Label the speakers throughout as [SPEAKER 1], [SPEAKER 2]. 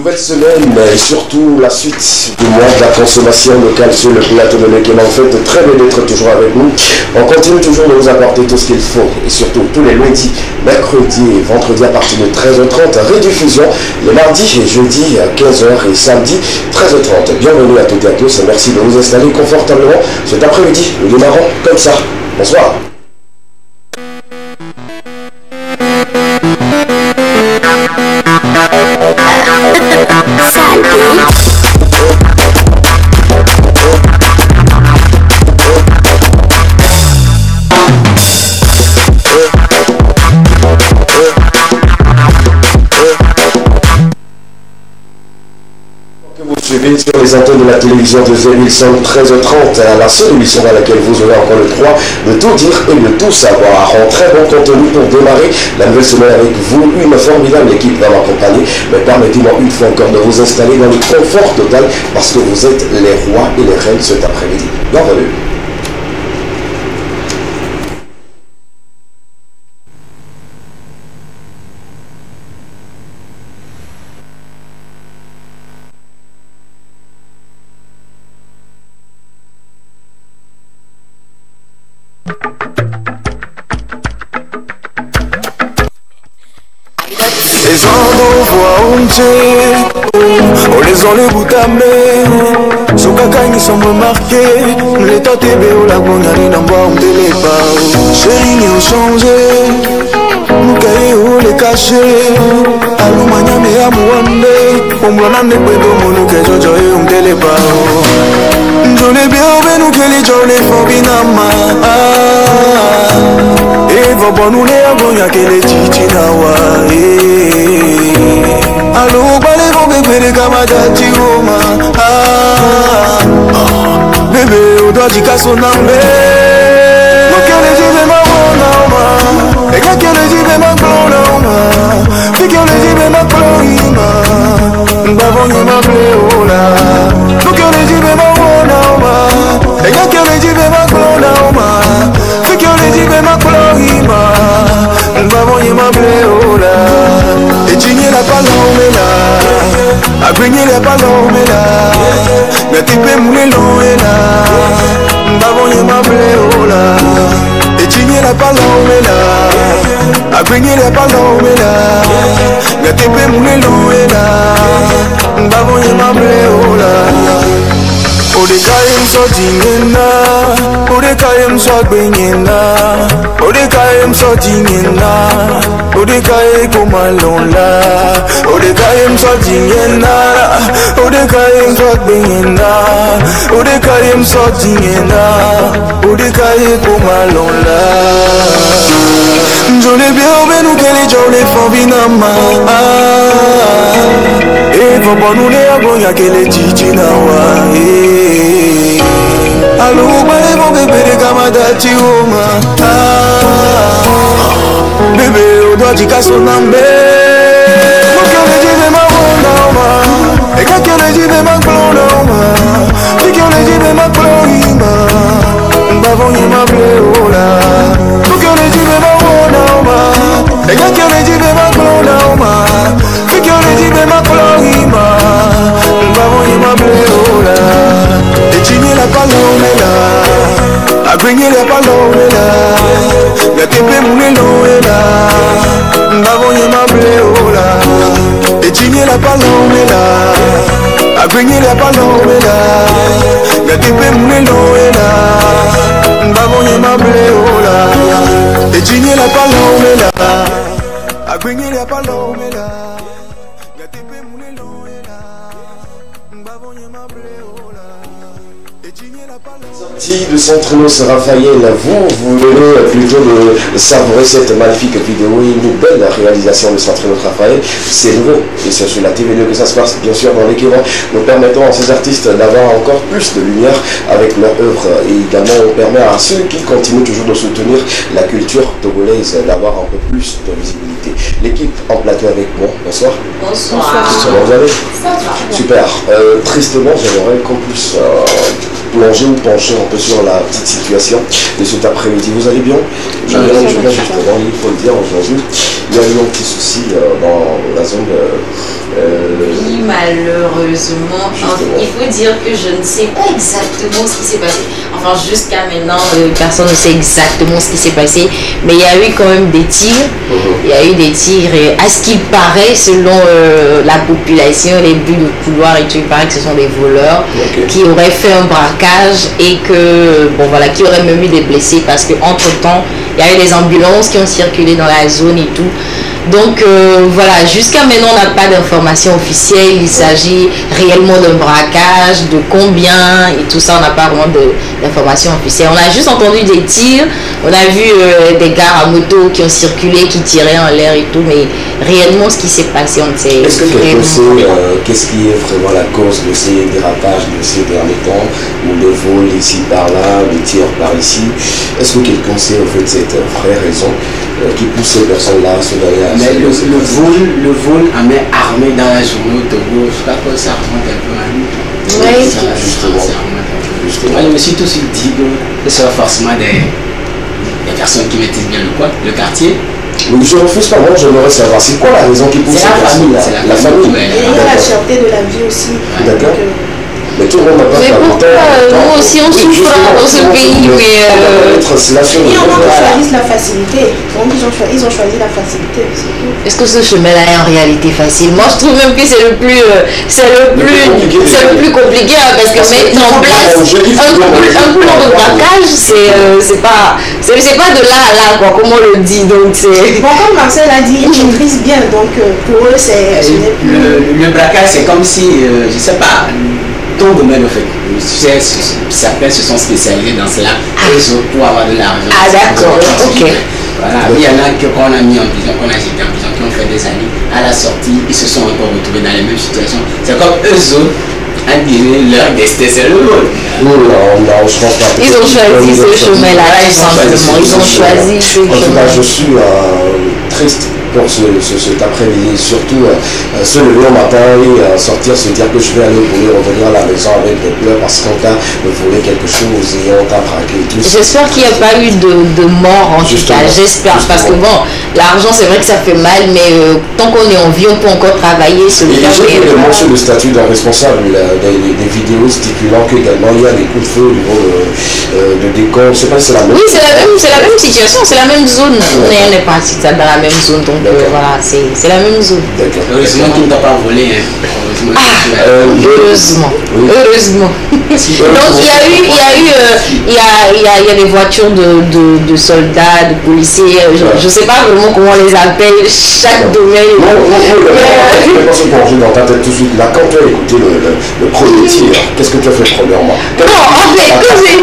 [SPEAKER 1] Nouvelle semaine et surtout la suite du mois de la consommation locale sur le plateau de Lekema. En fait, très bien d'être toujours avec nous. On continue toujours de vous apporter tout ce qu'il faut et surtout tous les lundis, mercredis et vendredis à partir de 13h30. Rediffusion les mardis et jeudis à 15h et samedi 13h30. Bienvenue à toutes et à tous et merci de vous installer confortablement cet après-midi. Nous démarrons comme ça. Bonsoir. Sur les antennes de la télévision de Zémilson 13h30, à la seule émission à laquelle vous aurez encore le droit de tout dire et de tout savoir. En très bon contenu pour démarrer la nouvelle semaine avec vous, une formidable équipe va m'accompagner. Mais permettez-moi une fois encore de vous installer dans le confort total parce que vous êtes les rois et les reines cet après-midi. Bienvenue.
[SPEAKER 2] Les gens voient on les ont les boutamés. Son caca ils sont remarqués. Les tentes ou la bonne dans bois on télépa. Chérie nous changé. Nous caillons les cachés. Allô mania mais à moi on me l'a né pour nous que je on télépa. Je l'ai bien nous que les gens les font binama. Et va nous les avons y'a que les chichinawa. Allô, balé mon bébé de Kamada Tioma. Bébé, au doigt du casse au nambe. Non, qu'elle est dit, ma bonne, et qu'elle est dit, ma blonde, puis qu'elle est dit, ma blonde, bavon, ma bléola. Non, qu'elle est dit, ma bonne, et qu'elle est dit, ma blonde, puis qu'elle est dit, ma blonde, bavon, ma bléola. La palomé là, a grigné la palomé là, mais tu peux mouler l'eau et là, d'avant y m'a blé là, et chigné la palomé là, a grigné la palomé là, mais tu peux mouler l'eau et là, d'avant y m'a blé là. Odekayem so dingena, odekayem so gbenyena, odekayem so dingena, odekaye komalonla, odekayem so dingena, odekayem so gbenyena, odekayem so dingena, odekaye komalonla. J'en bien nous que les gens les font binama. Et faut pas nous les avoir y'a que les chichinawa. Allô, balé mon bébé de Kamada Tioma. Bébé, au doigt du casse au nambe. Donc elle est dit, ma blonde, et quand elle est dit, ma blonde, puis qu'elle est dit, ma blonde, bavon y m'a bléola. Donc elle est dit, ma blonde, et quand elle est dit, ma blonde, puis qu'elle est dit, ma blonde, bavon y m'a bléola. Et chigné la palomé là, a grigné la palomé là, la tépé moulé l'eau et là, bavon y m'a bléola. Et chigné la palomé là, a grigné la palomé là, la tépé moulé l'eau et là, bavon y m'a bléola. Et chigné la palomé là, a grigné la palomé là, la tépé moulé l'eau et là, bavon y m'a bléola.
[SPEAKER 1] Sortie de Centre-Nos Raphaël, vous venez plutôt de savourer cette magnifique vidéo et une belle réalisation de Centre-Nos Raphaël. C'est nouveau et c'est sur la TV2 que ça se passe, bien sûr, dans l'équivalent. Nous permettons à ces artistes d'avoir encore plus de lumière avec leur œuvre et également on permet à ceux qui continuent toujours de soutenir la culture togolaise d'avoir un peu plus de visibilité. L'équipe en plateau avec moi, bonsoir.
[SPEAKER 3] Bonsoir.
[SPEAKER 1] Comment vous allez?
[SPEAKER 3] Ça va.
[SPEAKER 1] Super. Tristement, j'aimerais qu'on puisse plonger ou pencher un peu sur la petite situation de cet après-midi. Vous allez bien? Je viens justement, il faut le dire aujourd'hui. Il y a eu un petit souci dans la zone
[SPEAKER 3] malheureusement, il faut dire que je ne sais pas exactement ce qui s'est passé. Enfin, jusqu'à maintenant, personne ne sait exactement ce qui s'est passé. Mais il y a eu quand même des tirs. Il y a eu des tirs. Et à ce qu'il paraît, selon la population, les buts de couloir et tout, il paraît que ce sont des voleurs qui auraient fait un braquage et que, bon voilà, qui auraient même eu des blessés parce qu'entre-temps, il y a eu des ambulances qui ont circulé dans la zone et tout. Donc voilà, jusqu'à maintenant on n'a pas d'informations officielles, il s'agit réellement d'un braquage, de combien et tout ça, on n'a pas vraiment d'informations officielles. On a juste entendu des tirs, on a vu des gars à moto qui ont circulé, qui tiraient en l'air et tout, mais réellement ce qui s'est passé, on ne sait.
[SPEAKER 1] Est-ce que quelqu'un sait qu'est-ce qui est vraiment la cause de ces dérapages de ces derniers temps, ou le vol ici par là, les tirs par ici? Est-ce que quelqu'un sait en fait cette vraie raison qui pousse ces personnes-là à se donner à
[SPEAKER 4] mais le vol à main armée dans la journée au Togo, je crois que ça remonte un peu à nous.
[SPEAKER 3] Oui,
[SPEAKER 4] justement. Moi, je me suis tout de suite dit que ce sont forcément des personnes qui maîtrisent bien le quartier.
[SPEAKER 1] Donc je refuse pas, moi j'aimerais savoir c'est quoi la raison qui pousse ces personnes-là. La famille.
[SPEAKER 5] Et il y a la cherté de la vie aussi.
[SPEAKER 1] D'accord. Mais tout le monde n'a pas
[SPEAKER 3] mais pourquoi nous aussi on souffre dans ce pays, mais
[SPEAKER 5] Et on a choisi la facilité. Donc ils ont choisi la facilité.
[SPEAKER 3] est-ce que ce chemin-là est en réalité facile? Moi je trouve même que c'est le plus compliqué parce que mettre en place un plan de braquage, c'est pas de là à là quoi, comme on le dit, donc c'est.
[SPEAKER 5] Bon, comme Marcel a dit, ils maîtrisent bien, donc pour eux
[SPEAKER 4] le braquage c'est comme si je sais pas. Ton domaine en fait, certains se sont spécialisés dans cela pour avoir de l'argent.
[SPEAKER 3] Ah d'accord, ok.
[SPEAKER 4] Voilà, il y en a qu'on a mis en prison, qu'on a jeté en prison, qui ont fait des années. À la sortie, ils se sont encore retrouvés dans les mêmes situations. C'est comme eux autres, à dire leur destin, c'est le rôle.
[SPEAKER 1] Non, je pense pas.
[SPEAKER 3] Ils ont choisi ce chemin-là, tout simplement. Ils ont choisi ce chemin.
[SPEAKER 1] En tout cas, je suis triste pour cet après-midi, surtout se lever au matin et sortir, se dire que je vais aller voler, revenir à la maison avec des pleurs parce qu'on t'a volé quelque chose et on t'a braqué et tout.
[SPEAKER 3] J'espère qu'il n'y a pas eu de mort en tout cas, j'espère, parce que bon, l'argent c'est vrai que ça fait mal, mais tant qu'on est en vie, on peut encore travailler.
[SPEAKER 1] Et j'ai également sur le statut d'un responsable des vidéos stipulant qu'également il y a des coups de feu au niveau de décor, je sais pas si c'est la même.
[SPEAKER 3] Oui, c'est la même situation, c'est la même zone, on n'est pas dans la même zone, donc voilà, c'est la même zone.
[SPEAKER 1] D'accord.
[SPEAKER 4] Heureusement qu'il ne t'a pas volé.
[SPEAKER 3] Heureusement. Donc il y a des voitures de soldats, de policiers, je ne sais pas vraiment comment on les appelle, chaque domaine.
[SPEAKER 1] Je pense que pour dans ta tête tout de suite, là, quand tu as écouté le premier tir, qu'est-ce que tu as fait premièrement?
[SPEAKER 3] Non, en fait, quand j'ai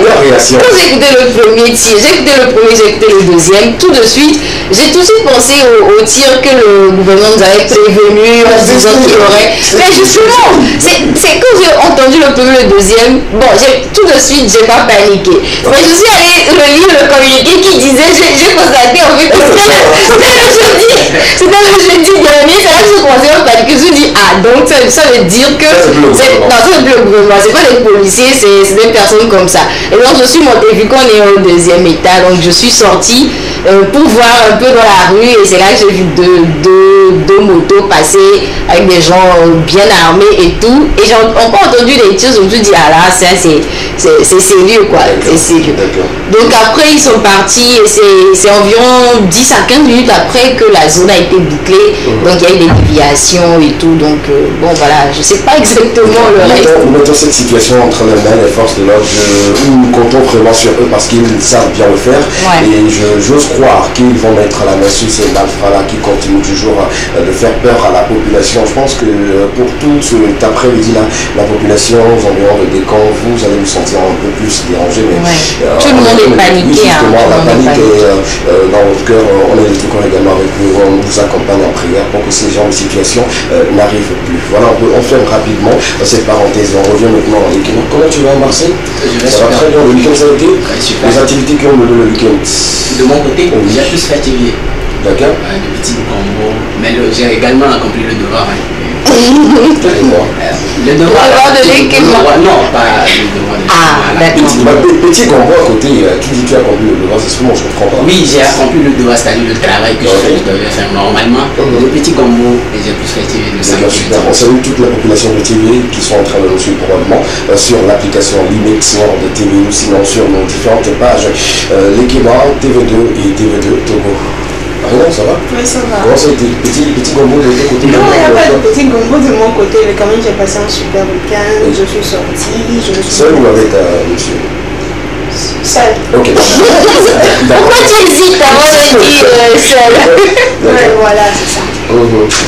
[SPEAKER 3] écouté le premier tir, j'ai écouté le premier, j'ai écouté le deuxième, tout de suite, j'ai tout de suite pensé au tir que le gouvernement nous avait prévenu en disant qu'il y aurait. Mais justement, c'est quand j'ai entendu le premier et le deuxième, bon, tout de suite, j'ai pas paniqué. Mais je suis allée relire le communiqué qui disait, j'ai constaté en fait que c'était le jeudi dernier, c'est là que j'ai commencé à paniquer. Je me suis dit, ah, donc ça veut dire que. Non, c'est plus le gouvernement, c'est pas des policiers, c'est des personnes comme ça. Et donc je suis montée, vu qu'on est au deuxième étage, donc je suis sortie pour voir un peu dans la rue et c'est là que j'ai vu deux motos passer avec des gens bien armés et tout. Et j'ai encore entendu des tirs, je me suis dit, ah là, ça c'est sérieux quoi, c'est sérieux. Donc après ils sont partis et c'est environ 10 à 15 minutes après que la zone a été bouclée. Donc il y a eu des déviations et tout. Donc bon voilà, je sais pas exactement le reste.
[SPEAKER 1] Mettons cette situation entre les mains des forces de l'ordre, nous comptons vraiment sur eux parce qu'ils savent bien le faire. Et j'ose croire qu'ils vont mettre la main sur ces malfrats-là qui continuent toujours de faire peur à la population. Je pense que pour tout cet après-midi-là, la population aux environs de Décan, vous allez vous sentir un peu plus dérangé. Mais
[SPEAKER 3] tout le monde est paniqué.
[SPEAKER 1] La panique est dans votre cœur. On est tout également avec vous. On vous accompagne en prière pour que ces genres de situations n'arrivent plus. Voilà, on ferme rapidement cette parenthèse. On revient maintenant à week-end. Comment tu vas, Marcel? Ça va très bien. Le week-end, ça a été les activités qui ont mené le week-end.
[SPEAKER 4] De mon côté, j'ai plus fatigué.
[SPEAKER 1] D'accord.
[SPEAKER 4] De petits combos. Mais j'ai également accompli le devoir.
[SPEAKER 3] Le devoir de l'équipe.
[SPEAKER 4] Non, pas le devoir de l'équipe.
[SPEAKER 3] Ah, d'accord.
[SPEAKER 1] Petit combo à côté, qui dit tu as accompli le devoir, c'est ce que moi je comprends pas.
[SPEAKER 4] Oui, j'ai accompli le devoir, c'est-à-dire le travail que je devais faire normalement. Le petit combo, et j'ai plus fait le samedi.
[SPEAKER 1] Super, super. On salue toute la population de TV qui sont en train de nous suivre probablement sur l'application Limite Nord de TV ou sinon sur nos différentes pages Lekema, TV2 et TV2 Togo. Rien, ça va?
[SPEAKER 5] Oui, ça va.
[SPEAKER 1] Comment ça a été? Petit gombo de ton côté?
[SPEAKER 5] Non, il n'y a pas de petit gombo de mon côté, mais quand même j'ai passé un super week-end, je suis sortie, je me suis...
[SPEAKER 1] Seul ou avec monsieur?
[SPEAKER 5] Seul.
[SPEAKER 1] Ok.
[SPEAKER 3] Pourquoi tu hésites avant de dire seul?
[SPEAKER 5] Ouais, voilà, c'est ça.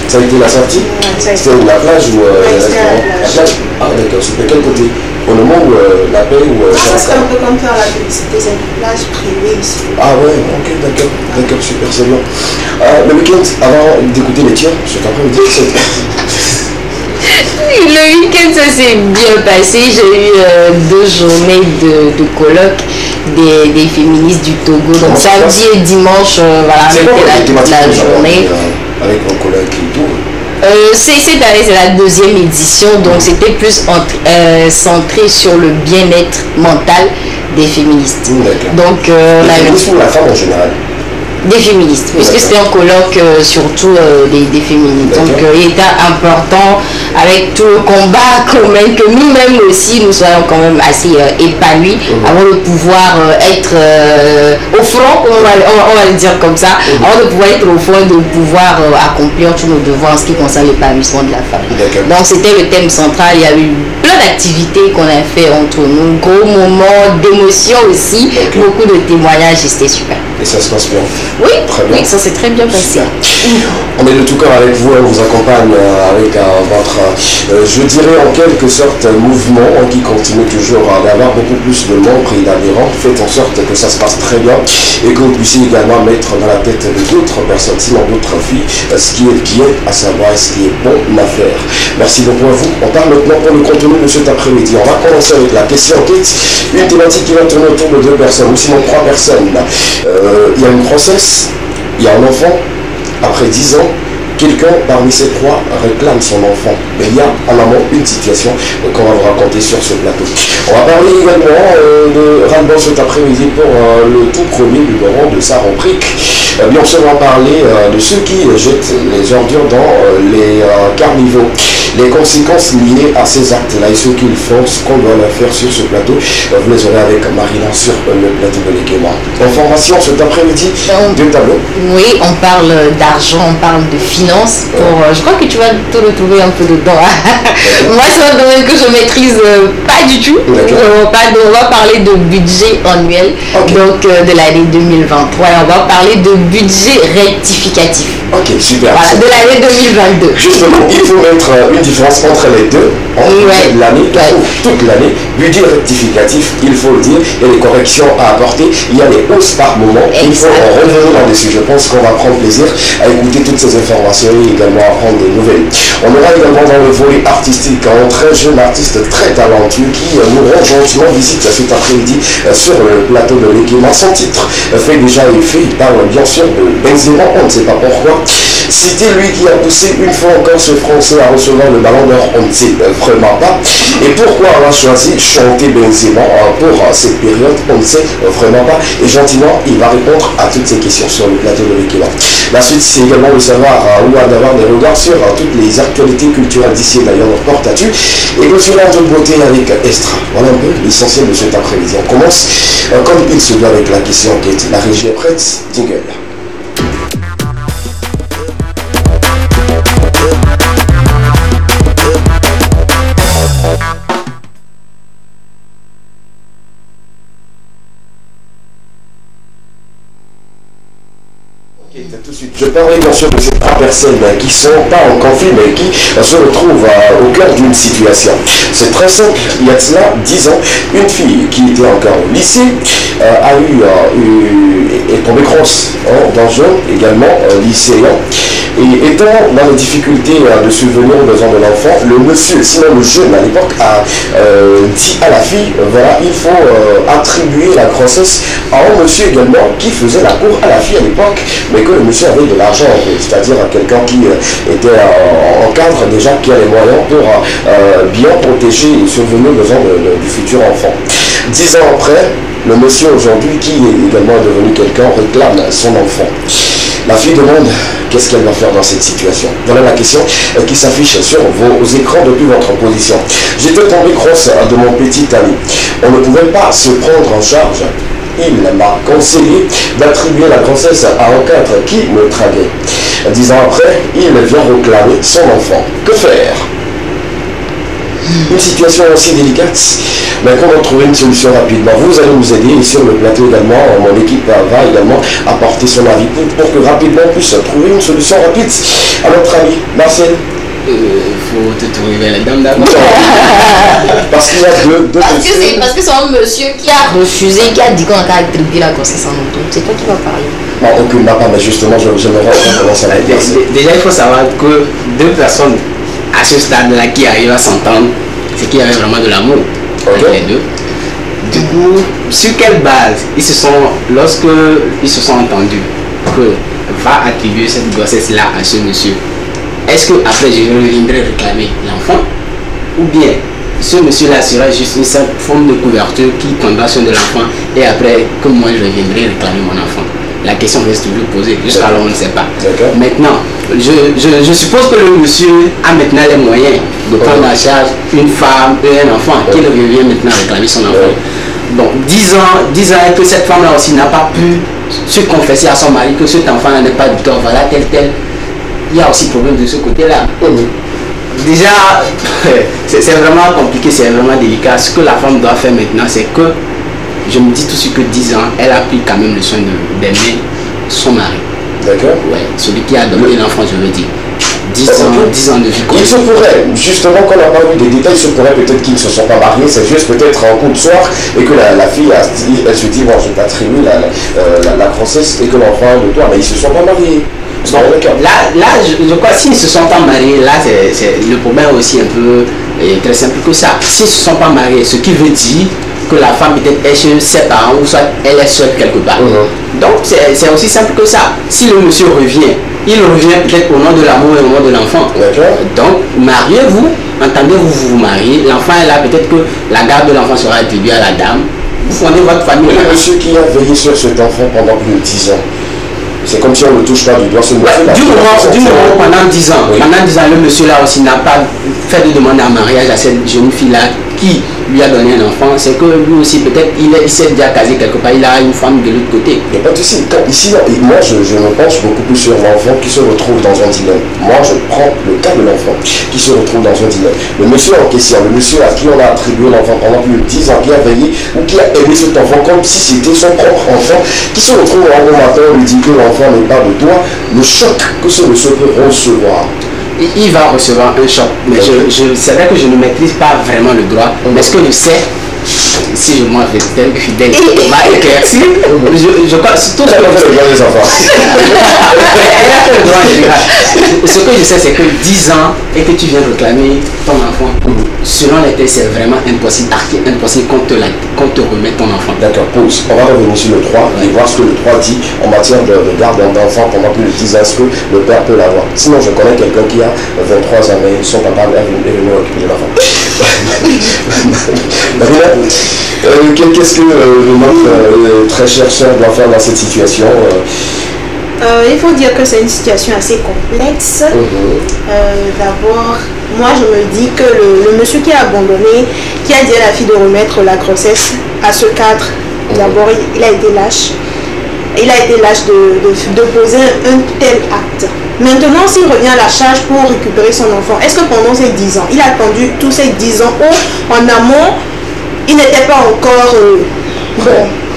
[SPEAKER 1] Ça a été la sortie?
[SPEAKER 5] Ouais, ça a été.
[SPEAKER 1] C'était où, la plage ou
[SPEAKER 5] c'était à la plage.
[SPEAKER 1] Ah d'accord, super. Quel côté? Au moment où la paix ou
[SPEAKER 5] Ça serait un peu comme faire la publicité, c'est une plage privée ici.
[SPEAKER 1] Ah ouais, ok, d'accord, super, c'est bien. Le week-end, avant d'écouter les tiens, cet après-midi,
[SPEAKER 3] Le week-end, ça s'est bien passé. J'ai eu 2 journées de colloque des féministes du Togo. Donc samedi et dimanche, voilà, on était là toute la journée.
[SPEAKER 1] Avec vos collègues et tout.
[SPEAKER 3] Cette année, c'est la 2e édition, donc c'était plus centré sur le bien-être mental des féministes. Donc, on a
[SPEAKER 1] pour la femme en général.
[SPEAKER 3] Des féministes, puisque c'était un colloque surtout des féministes. Donc il était important avec tout le combat commun que nous-mêmes aussi nous soyons quand même assez épanouis avant de pouvoir être au front, on va le dire comme ça, avant de pouvoir être au front, de pouvoir accomplir tous nos devoirs en ce qui concerne l'épanouissement de la femme. Donc c'était le thème central, il y a eu plein d'activités qu'on a fait entre nous, gros moments d'émotion aussi, beaucoup de témoignages et c'était super.
[SPEAKER 1] Et ça se passe bien?
[SPEAKER 3] Oui,
[SPEAKER 1] très bien.
[SPEAKER 3] Oui, ça s'est très bien passé.
[SPEAKER 1] On est de tout cœur avec vous, on vous accompagne avec votre, je dirais en quelque sorte, mouvement qui continue toujours d'avoir beaucoup plus de membres et d'adhérents. Faites en sorte que ça se passe très bien et que vous puissiez également mettre dans la tête d'autres personnes, sinon d'autres filles, ce qui est bien à savoir et ce qui est bon à faire. Merci beaucoup à vous. On parle maintenant pour le contenu de cet après-midi. On va commencer avec la question enquête, une thématique qui va tourner autour de 2 personnes, ou sinon 3 personnes. Il y a une grossesse, il y a un enfant, après 10 ans, quelqu'un parmi ces 3 réclame son enfant. Mais il y a en amont une situation qu'on va vous raconter sur ce plateau. On va parler également de ras-le-bol cet après-midi pour le tout premier numéro de sa rubrique. Bien sûr, on va parler de ceux qui jettent les ordures dans les carnivores. Les conséquences liées à ces actes-là et ce qu'ils font, ce qu'on doit leur faire sur ce plateau, vous les aurez avec Marina sur le plateau de Lekema. Information cet après-midi, 2 tableaux. Oui,
[SPEAKER 3] on parle d'argent, on parle de finances. Je crois que tu vas te retrouver un peu dedans. Moi, c'est un domaine que je maîtrise pas du tout. On va parler de budget annuel, donc de l'année 2023. Et on va parler de budget rectificatif.
[SPEAKER 1] Ok, super.
[SPEAKER 3] Voilà, de l'année 2022.
[SPEAKER 1] Justement, il faut mettre une différence entre les deux. L'année, toute l'année, budget rectificatif, il faut le dire, il y a des corrections à apporter, il y a des hausses par moment, il faut revenir là-dessus. Je pense qu'on va prendre plaisir à écouter toutes ces informations et également à prendre des nouvelles. On aura également dans le volet artistique un très jeune artiste très talentueux qui nous rend gentiment visite cet après-midi sur le plateau de Lekema. Son titre fait déjà effet, il parle bien sûr de Benzema, on ne sait pas pourquoi. C'était lui qui a poussé une fois encore ce Français à recevoir le ballon d'or, on ne sait vraiment pas. Et pourquoi on a choisi chanter Benzema pour cette période, on ne sait vraiment pas. Et gentiment, il va répondre à toutes ces questions sur le plateau de Lekema. La suite, c'est également de savoir ou d'avoir des regards sur toutes les actualités culturelles d'ici d'ailleurs notre porte-à-tu. Et clôturer en toute beauté avec Estra. Voilà un peu l'essentiel de cet après-midi. On commence comme il se doit avec la question enquête. La régie est prête, jingle. Tout de suite. Je parlerai bien sûr de ces 3 personnes qui ne sont pas en conflit mais qui se retrouvent au cœur d'une situation. C'est très simple, il y a de cela 10 ans, une fille qui était encore au lycée est tombée grosse dans un également lycéen. Et étant dans les difficultés de subvenir aux besoins de l'enfant, le monsieur, sinon le jeune à l'époque, a dit à la fille, voilà, il faut attribuer la grossesse à un monsieur également qui faisait la cour à la fille à l'époque, mais que le monsieur avait de l'argent, c'est-à-dire à quelqu'un qui était en cadre déjà, qui a les moyens pour bien protéger et subvenir aux besoins du futur enfant. 10 ans après, le monsieur aujourd'hui, qui est également devenu quelqu'un, réclame son enfant. La fille demande qu'est-ce qu'elle va faire dans cette situation. Voilà la question qui s'affiche sur vos écrans depuis votre position. J'étais tombé grosse de mon petit ami. On ne pouvait pas se prendre en charge. Il m'a conseillé d'attribuer la grossesse à un cadre qui me draguait. 10 ans après, il vient réclamer son enfant. Que faire? Une situation aussi délicate, mais comment trouver une solution rapidement? Vous allez nous aider et sur le plateau également, mon équipe va également apporter son avis pour que rapidement on puisse trouver une solution rapide. À notre ami Marcel.
[SPEAKER 4] Faut te trouver la dame d'abord.
[SPEAKER 1] Parce qu'il y a deux
[SPEAKER 3] parce que c'est un monsieur qui a refusé, qui a dit qu'on a attribué la grossesse en auto. C'est toi qui vas parler.
[SPEAKER 1] Bon, aucune n'a pas, mais justement, je me rends compte ça va être.
[SPEAKER 4] Déjà, il faut savoir que deux personnes à ce stade-là qui arrivent à s'entendre, c'est qu'il y avait vraiment de l'amour entre les deux. Du coup, sur quelle base lorsque ils se sont entendus que va attribuer cette grossesse-là à ce monsieur, est-ce que après je reviendrai réclamer l'enfant, ou bien ce monsieur-là sera juste une simple forme de couverture qui prendra soin de l'enfant et après que moi je reviendrai réclamer mon enfant? La question reste toujours posée, jusqu'à là on ne sait pas. Maintenant, je suppose que le monsieur a maintenant les moyens de prendre en charge une femme et un enfant qui revient maintenant réclamer son enfant. Donc 10 ans et que cette femme-là aussi n'a pas pu se confesser à son mari que cet enfant-là n'est pas du tout, voilà tel. Il y a aussi problème de ce côté-là. Déjà, c'est vraiment compliqué, c'est vraiment délicat. Ce que la femme doit faire maintenant, c'est que je me dis tout de suite que 10 ans, elle a pris quand même le soin d'aimer son mari.
[SPEAKER 1] D'accord.
[SPEAKER 4] Ouais, celui qui a donné l'enfant, je veux dire. 10 ans de vie.
[SPEAKER 1] Il se pourrait, justement, qu'on n'a pas eu des détails, il se pourrait peut-être qu'ils ne se sont pas mariés, c'est juste peut-être un coup de soir et que la fille, elle se dit, bon, je t'attribue la grossesse et que l'enfant de toi, mais ils ne se sont pas mariés.
[SPEAKER 4] Bon, là, je crois s'ils ne se sont pas mariés, là, le problème aussi un peu très simple que ça. S'ils ne se sont pas mariés, ce qui veut dire que la femme peut-être est chez ses parents ou soit elle est seule quelque part. Donc c'est aussi simple que ça. Si le monsieur revient, il revient peut-être au nom de l'amour et au nom de l'enfant. Donc mariez-vous, entendez-vous vous marier, l'enfant est là, peut-être que la garde de l'enfant sera attribuée à la dame. Vous fondez votre famille.
[SPEAKER 1] Le monsieur qui a veillé sur cet enfant pendant plus de 10 ans. C'est comme si on ne touche pas du doigt ce monsieur.
[SPEAKER 4] Du moment pendant 10 ans, pendant 10 ans, le monsieur là aussi n'a pas fait de demande en mariage à cette jeune fille là qui lui a donné un enfant, c'est que lui aussi peut-être il s'est déjà casé quelque part, il a une femme de l'autre côté.
[SPEAKER 1] Il n'y a pas de souci. Ici, moi je me penche beaucoup plus sur l'enfant qui se retrouve dans un dilemme. Moi je prends le cas de l'enfant qui se retrouve dans un dilemme. Le monsieur en question, le monsieur à qui on a attribué l'enfant pendant plus de 10 ans, qui a veillé ou qui a aimé cet enfant comme si c'était son propre enfant, qui se retrouve un bon matin, on lui dit que l'enfant n'est pas de toi, le choc que ce monsieur peut recevoir.
[SPEAKER 4] Il va recevoir un choc, mais c'est vrai que je ne maîtrise pas vraiment le droit, mais ce que je sais, si je m'en fais tel fidèle, m'a éclairci, je crois, surtout
[SPEAKER 1] les enfants.
[SPEAKER 4] Ce que je sais, c'est que 10 ans et que tu viens réclamer ton enfant, selon les textes, c'est vraiment impossible, impossible qu'on te remette ton enfant.
[SPEAKER 1] D'accord, pause. On va revenir sur le 3 et voir ce que le 3 dit en matière de garde d'enfant pendant plus de 10 ans. Est-ce que le père peut l'avoir? Sinon, je connais quelqu'un qui a 23 ans, mais son papa est venu récupérer l'enfant. Qu'est-ce que notre très cher soeur doit faire dans cette situation?
[SPEAKER 5] Il faut dire que c'est une situation assez complexe. D'abord, moi je me dis que le monsieur qui a abandonné, qui a dit à la fille de remettre la grossesse à ce cadre, d'abord il a été lâche. Il a été lâche de poser un tel acte. Maintenant, s'il revient à la charge pour récupérer son enfant, est-ce que pendant ces 10 ans, il a attendu tous ces 10 ans où en amont, il n'était pas encore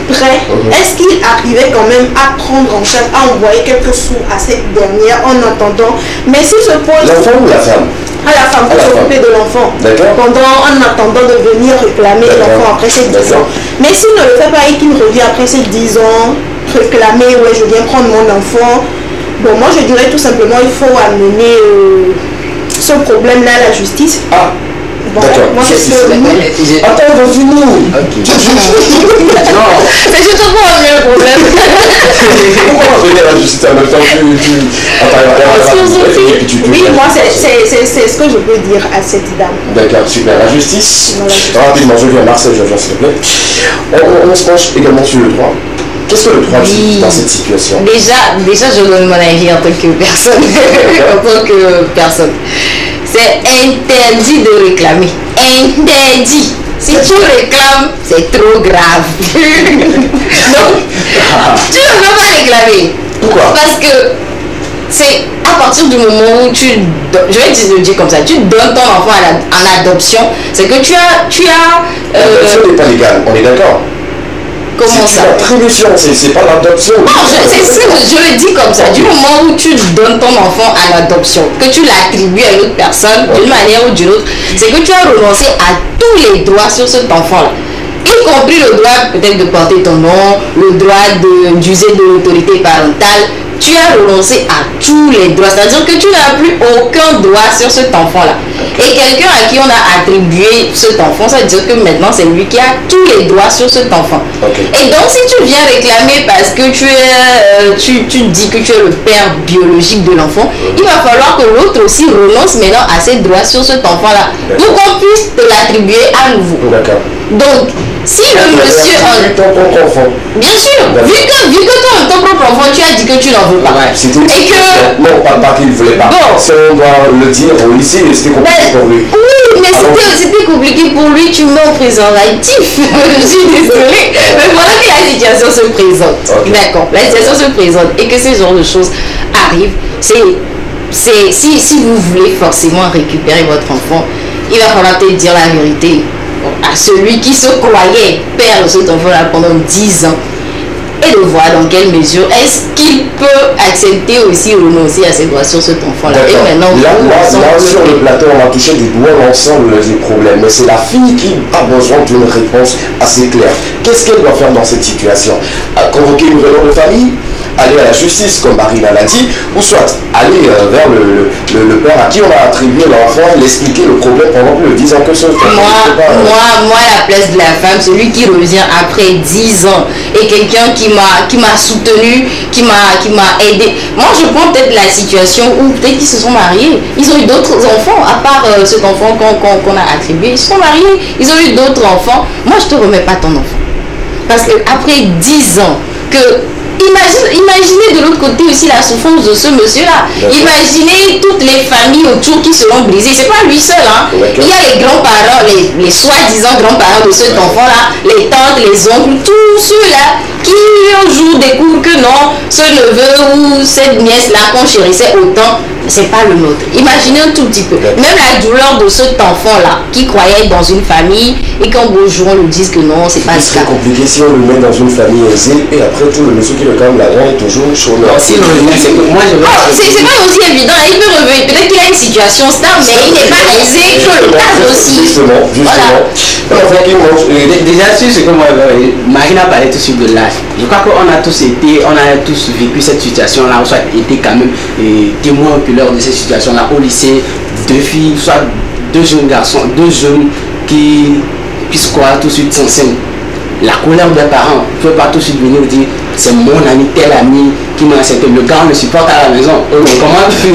[SPEAKER 5] prêt? Est-ce qu'il arrivait quand même à prendre en charge, à envoyer quelques sous à cette dernière en attendant? Mais s'il se pose...
[SPEAKER 1] L'enfant ou la femme?
[SPEAKER 5] À la femme, pour s'occuper de l'enfant. En attendant de venir réclamer l'enfant après ces 10 ans. Mais s'il ne le fait pas et qu'il revient après ces 10 ans, réclamer, ouais, je viens prendre mon enfant. Bon, moi je dirais tout simplement, il faut amener ce problème-là à la justice. Bon, moi je suis...
[SPEAKER 1] Attends, on va finir.
[SPEAKER 3] Non, c'est juste pour amener le problème.
[SPEAKER 1] Pourquoi on va venir à la justice en même temps?
[SPEAKER 5] Oui, moi c'est ce que je peux dire à cette dame.
[SPEAKER 1] D'accord, super. La justice, rapidement, je viens à Marseille, je viens s'il te plaît. On se penche également sur le droit. Qu'est-ce que le droit dit dans cette situation?
[SPEAKER 3] Déjà, je donne mon avis en tant que personne. C'est interdit de réclamer. Interdit. Si tu réclames, c'est trop grave. Donc, tu ne peux pas réclamer.
[SPEAKER 1] Pourquoi?
[SPEAKER 3] Parce que c'est à partir du moment où je vais te le dire comme ça, tu donnes ton enfant en adoption, c'est que tu as
[SPEAKER 1] l'adoption n'est pas légale, on est d'accord?
[SPEAKER 3] Comment ça?
[SPEAKER 1] C'est l'attribution, c'est pas l'adoption.
[SPEAKER 3] Non, je le dis comme ça. Du moment où tu donnes ton enfant à l'adoption, que tu l'attribues à une autre personne, d'une manière ou d'une autre, c'est que tu as renoncé à tous les droits sur cet enfant-là. Y compris le droit peut-être de porter ton nom, le droit d'user de l'autorité parentale. Tu as renoncé à tous les droits. C'est-à-dire que tu n'as plus aucun droit sur cet enfant-là. Et quelqu'un à qui on a attribué cet enfant, ça veut dire que maintenant c'est lui qui a tous les droits sur cet enfant. Et donc si tu viens réclamer parce que tu dis que tu es le père biologique de l'enfant, il va falloir que l'autre aussi renonce maintenant à ses droits sur cet enfant-là pour qu'on puisse te l'attribuer à nouveau. Donc, si le monsieur...
[SPEAKER 1] ton propre enfant.
[SPEAKER 3] Bien sûr, vu que toi, ton propre enfant, tu as dit que tu n'en veux pas. Et que...
[SPEAKER 1] Non, on parle pas qu'il ne voulait pas.
[SPEAKER 3] Bon.
[SPEAKER 1] Si on doit le dire au lycée, c'était compliqué pour lui.
[SPEAKER 3] Oui, mais c'était compliqué pour lui, tu mets au préservatif. Je suis désolée. Mais voilà que la situation se présente. D'accord, la situation se présente et que ce genre de choses arrivent. Si vous voulez forcément récupérer votre enfant, il va falloir te dire la vérité à celui qui se croyait père de cet enfant-là pendant 10 ans et de voir dans quelle mesure est-ce qu'il peut accepter aussi renoncer à ses droits sur cet enfant-là. Et maintenant,
[SPEAKER 1] là sur le plateau, on a touché du doigt l'ensemble des problèmes, mais c'est la fille qui a besoin d'une réponse assez claire. Qu'est-ce qu'elle doit faire dans cette situation? Convoquer une réunion de famille, aller à la justice comme Marina l'a dit, ou soit aller vers le père à qui on a attribué l'enfant, l'expliquer le problème pendant plus de 10 ans que ce
[SPEAKER 3] moi à la place de la femme, celui qui revient après 10 ans et quelqu'un qui m'a soutenu, qui m'a aidé. Moi je prends peut-être la situation où peut-être qu'ils se sont mariés, ils ont eu d'autres enfants à part cet enfant qu'on a attribué, ils se sont mariés, ils ont eu d'autres enfants. Moi je te remets pas ton enfant parce que après 10 ans que imaginez de l'autre côté aussi la souffrance de ce monsieur-là. Imaginez toutes les familles autour qui seront brisées. C'est pas lui seul. Hein. Il y a les grands-parents, les soi-disant grands-parents de cet enfant-là, les tantes, les oncles, tous ceux-là qui un jour découvrent que non, ce neveu ou cette nièce-là qu'on chérissait autant, c'est pas le nôtre. Imaginez un tout petit peu. Même la douleur de cet enfant-là qui croyait être dans une famille et qu'un beau jour on lui dise que non, c'est pas
[SPEAKER 1] ça. C'est compliqué si on le met dans une famille aisée et après tout le monsieur qui le calme là-dedans est toujours chômeur.
[SPEAKER 4] Si le c'est que moi je veux.
[SPEAKER 3] C'est pas aussi évident. Il peut revenir. Peut-être qu'il a une situation stable, mais il n'est pas aisé que le cas aussi.
[SPEAKER 1] Justement.
[SPEAKER 3] Voilà.
[SPEAKER 4] Déjà sur ce que moi, Marina parlait tout de suite de l'âge. Je crois qu'on a tous vécu cette situation-là, on soit été quand même témoins oculaires de cette situation-là au lycée, 2 filles, soit 2 jeunes garçons, 2 jeunes qui puissent croire tout de suite s'ensemble. La colère des parents ne peut pas tout de suite venir dire c'est mon ami, tel ami qui m'a accepté. Le gars me supporte à la maison. Comment tu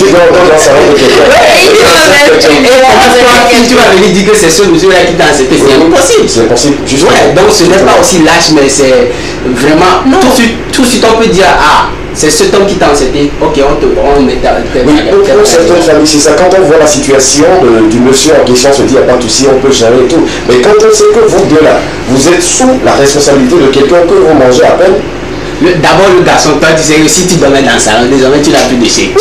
[SPEAKER 4] vas entendre dans sa robe de tu vas venir dire que c'est ce monsieur-là qui t'a accepté. C'est impossible.
[SPEAKER 1] C'est impossible.
[SPEAKER 4] Donc ce n'est pas aussi lâche, mais c'est vraiment tout de suite on peut dire c'est cet homme qui t'a accepté. Ok, on met
[SPEAKER 1] pour certaines familles, c'est ça. Quand on voit la situation du monsieur en question, on se dit, il n'y a pas de souci, on peut gérer et tout. Mais quand on sait que vous deux là, vous êtes sous la responsabilité de quelqu'un que vous mangez à peine.
[SPEAKER 4] D'abord le garçon, toi tu sais que si tu dormais dans le salon, désormais tu n'as plus de chèque.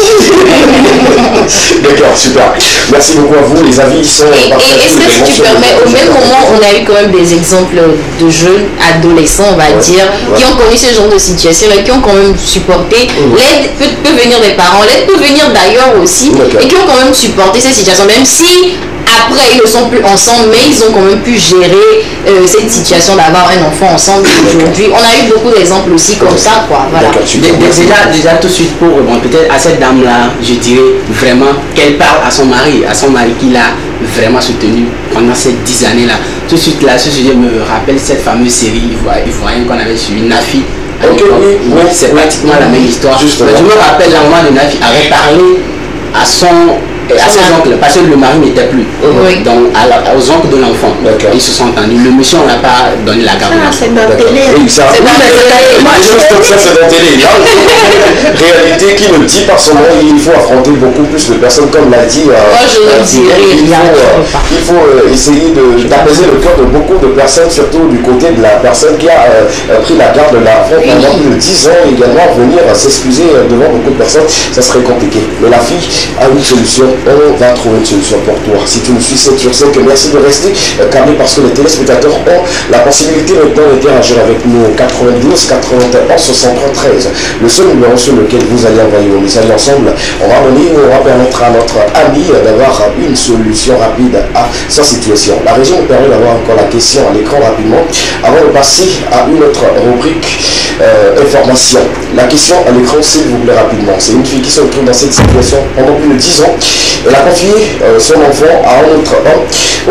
[SPEAKER 1] D'accord, super. Merci beaucoup à vous, les avis sont
[SPEAKER 3] partagés. Et est-ce que si tu permets, au même moment, on a eu quand même des exemples de jeunes adolescents, on va dire, qui ont connu ce genre de situation, qui ont quand même supporté. L'aide peut venir des parents, l'aide peut venir d'ailleurs aussi, et qui ont quand même supporté cette situation, même si après ils ne sont plus ensemble, mais ils ont quand même pu gérer cette situation d'avoir un enfant ensemble aujourd'hui. On a eu beaucoup d'exemples aussi comme ça, quoi. Voilà.
[SPEAKER 4] Déjà tout de suite pour peut-être à cette dame-là, je dirais vraiment qu'elle parle à son mari qui l'a vraiment soutenu pendant ces 10 années-là. Tout de suite là, ce sujet me rappelle cette fameuse série ivoirienne qu'on avait suivie, Nafi. C'est pratiquement la même histoire. Mais je me rappelle la maman de Nafi avait parlé à son à ses oncles, parce que le mari n'était plus. Donc aux oncles de l'enfant. Ils se sont entendus. Le monsieur, on n'a pas donné la garde de l'enfant.
[SPEAKER 5] C'est dans la télé.
[SPEAKER 1] Oui, ça c'est dans la télé. Réalité qui ne dit pas son nom, il faut affronter beaucoup plus de personnes, comme l'a dit. Il faut essayer d'apaiser le cœur de beaucoup de personnes, surtout du côté de la personne qui a pris la garde de l'enfant pendant plus de 10 ans également. Venir s'excuser devant beaucoup de personnes, ça serait compliqué. Mais la fille a une solution, on va trouver une solution pour toi. Si tu nous suis, c'est que merci de rester calmé parce que les téléspectateurs ont la possibilité maintenant d'interagir avec nous. 92 91 63 13, le seul numéro sur lequel vous allez envoyer vos messages ensemble. On va permettre à notre ami d'avoir une solution rapide à sa situation. La région nous permet d'avoir encore la question à l'écran rapidement avant de passer à une autre rubrique information. La question à l'écran, s'il vous plaît, rapidement. C'est une fille qui se retrouve dans cette situation pendant plus de 10 ans. Elle a confié son enfant à un autre homme,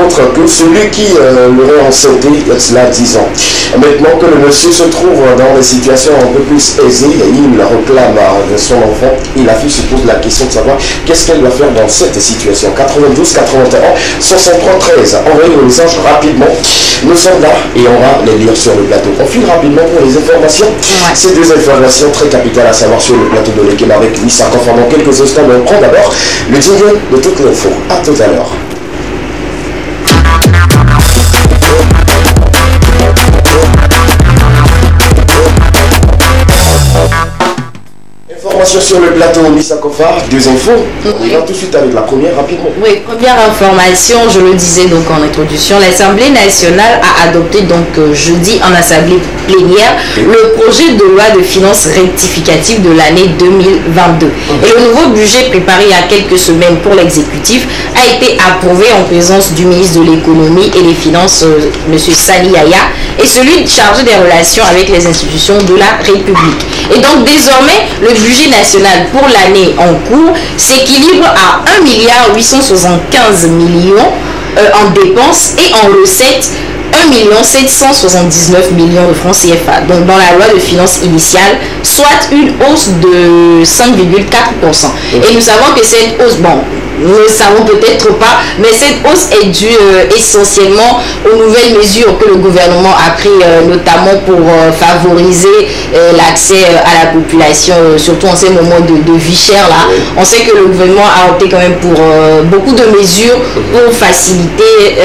[SPEAKER 1] autre que celui qui l'aurait enceinté il y a cela 10 ans. Maintenant que le monsieur se trouve dans des situations un peu plus aisées, il réclame son enfant et la fille se pose la question de savoir qu'est-ce qu'elle va faire dans cette situation. 92 81 63 13. Envoyez vos messages rapidement. Nous sommes là et on va les lire sur le plateau. On file rapidement pour les informations. Ces deux informations très capitales à savoir sur le plateau de l'équipe avec Lisa Confort dans quelques instants. Mais on prend d'abord le jingle de toutes les infos. À tout à l'heure. Information sur le plateau Lisa Kofa, deux infos. On va tout de suite avec la première rapidement.
[SPEAKER 3] Oui, première information, je le disais donc en introduction, l'Assemblée nationale a adopté donc jeudi en assemblée plénière le projet de loi de finances rectificative de l'année 2022. Et le nouveau budget préparé il y a quelques semaines pour l'exécutif a été approuvé en présence du ministre de l'économie et des finances, M. Sali Yaya, et celui chargé des relations avec les institutions de la République. Et donc désormais, le budget national pour l'année en cours s'équilibre à 1 875 millions en dépenses et en recettes 1 779 millions de francs CFA, donc dans la loi de finances initiale, soit une hausse de 5,4%. Et nous savons que cette hausse, nous ne savons peut-être pas, mais cette hausse est due essentiellement aux nouvelles mesures que le gouvernement a prises, notamment pour favoriser l'accès à la population, surtout en ces moments de vie chère là. On sait que le gouvernement a opté quand même pour beaucoup de mesures pour faciliter,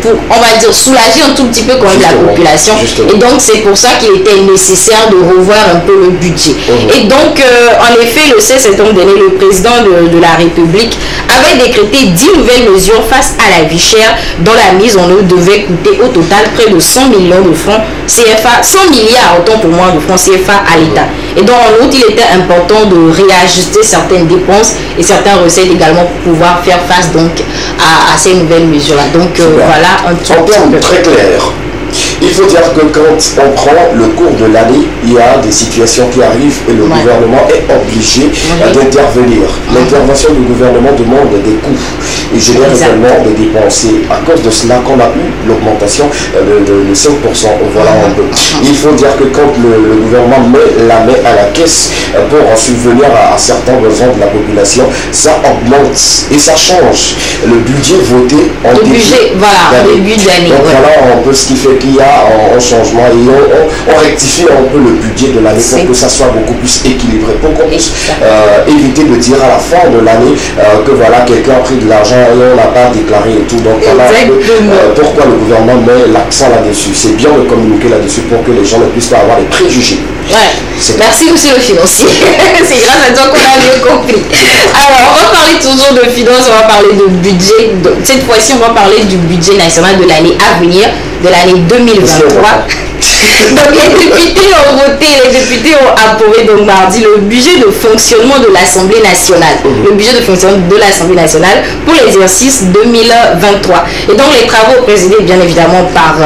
[SPEAKER 3] pour, on va dire, soulager un tout petit peu quand même la population. Et donc c'est pour ça qu'il était nécessaire de revoir un peu le budget. Et donc en effet, le 16 septembre dernier, le président de la République avait décrété 10 nouvelles mesures face à la vie chère dont la mise en œuvre devait coûter au total près de 100 millions de francs CFA, 100 milliards autant pour moi de francs CFA à l'État. Et donc en outre, il était important de réajuster certaines dépenses et certaines recettes également pour pouvoir faire face donc à ces nouvelles mesures-là. Donc voilà un
[SPEAKER 1] terme très clair. Il faut dire que quand on prend le cours de l'année, il y a des situations qui arrivent et le gouvernement est obligé d'intervenir. L'intervention du gouvernement demande des coûts et génère également des dépenses. Et à cause de cela qu'on a eu l'augmentation de 5%. Voilà un peu. Il faut dire que quand le gouvernement met la main à la caisse pour subvenir à certains besoins de la population, ça augmente et ça change le budget voté en début
[SPEAKER 3] d'année.
[SPEAKER 1] Donc voilà un peu ce qui fait qu'il y a un changement et on rectifie un peu le budget de l'année pour que ça soit beaucoup plus équilibré, pour qu'on puisse éviter de dire à la fin de l'année que voilà, quelqu'un a pris de l'argent et on n'a pas déclaré et tout. Donc voilà pourquoi le gouvernement met l'accent là-dessus. C'est bien de communiquer là-dessus pour que les gens ne puissent pas avoir des préjugés.
[SPEAKER 3] Merci monsieur le financier. C'est grâce à toi qu'on a mieux compris. Alors on va parler toujours de finances, on va parler de budget. Cette fois-ci on va parler du budget national de l'année à venir, de l'année 2023. Donc les députés ont voté, les députés ont approuvé donc mardi le budget de fonctionnement de l'Assemblée nationale. Le budget de fonctionnement de l'Assemblée nationale pour l'exercice 2023. Et donc les travaux présidés bien évidemment par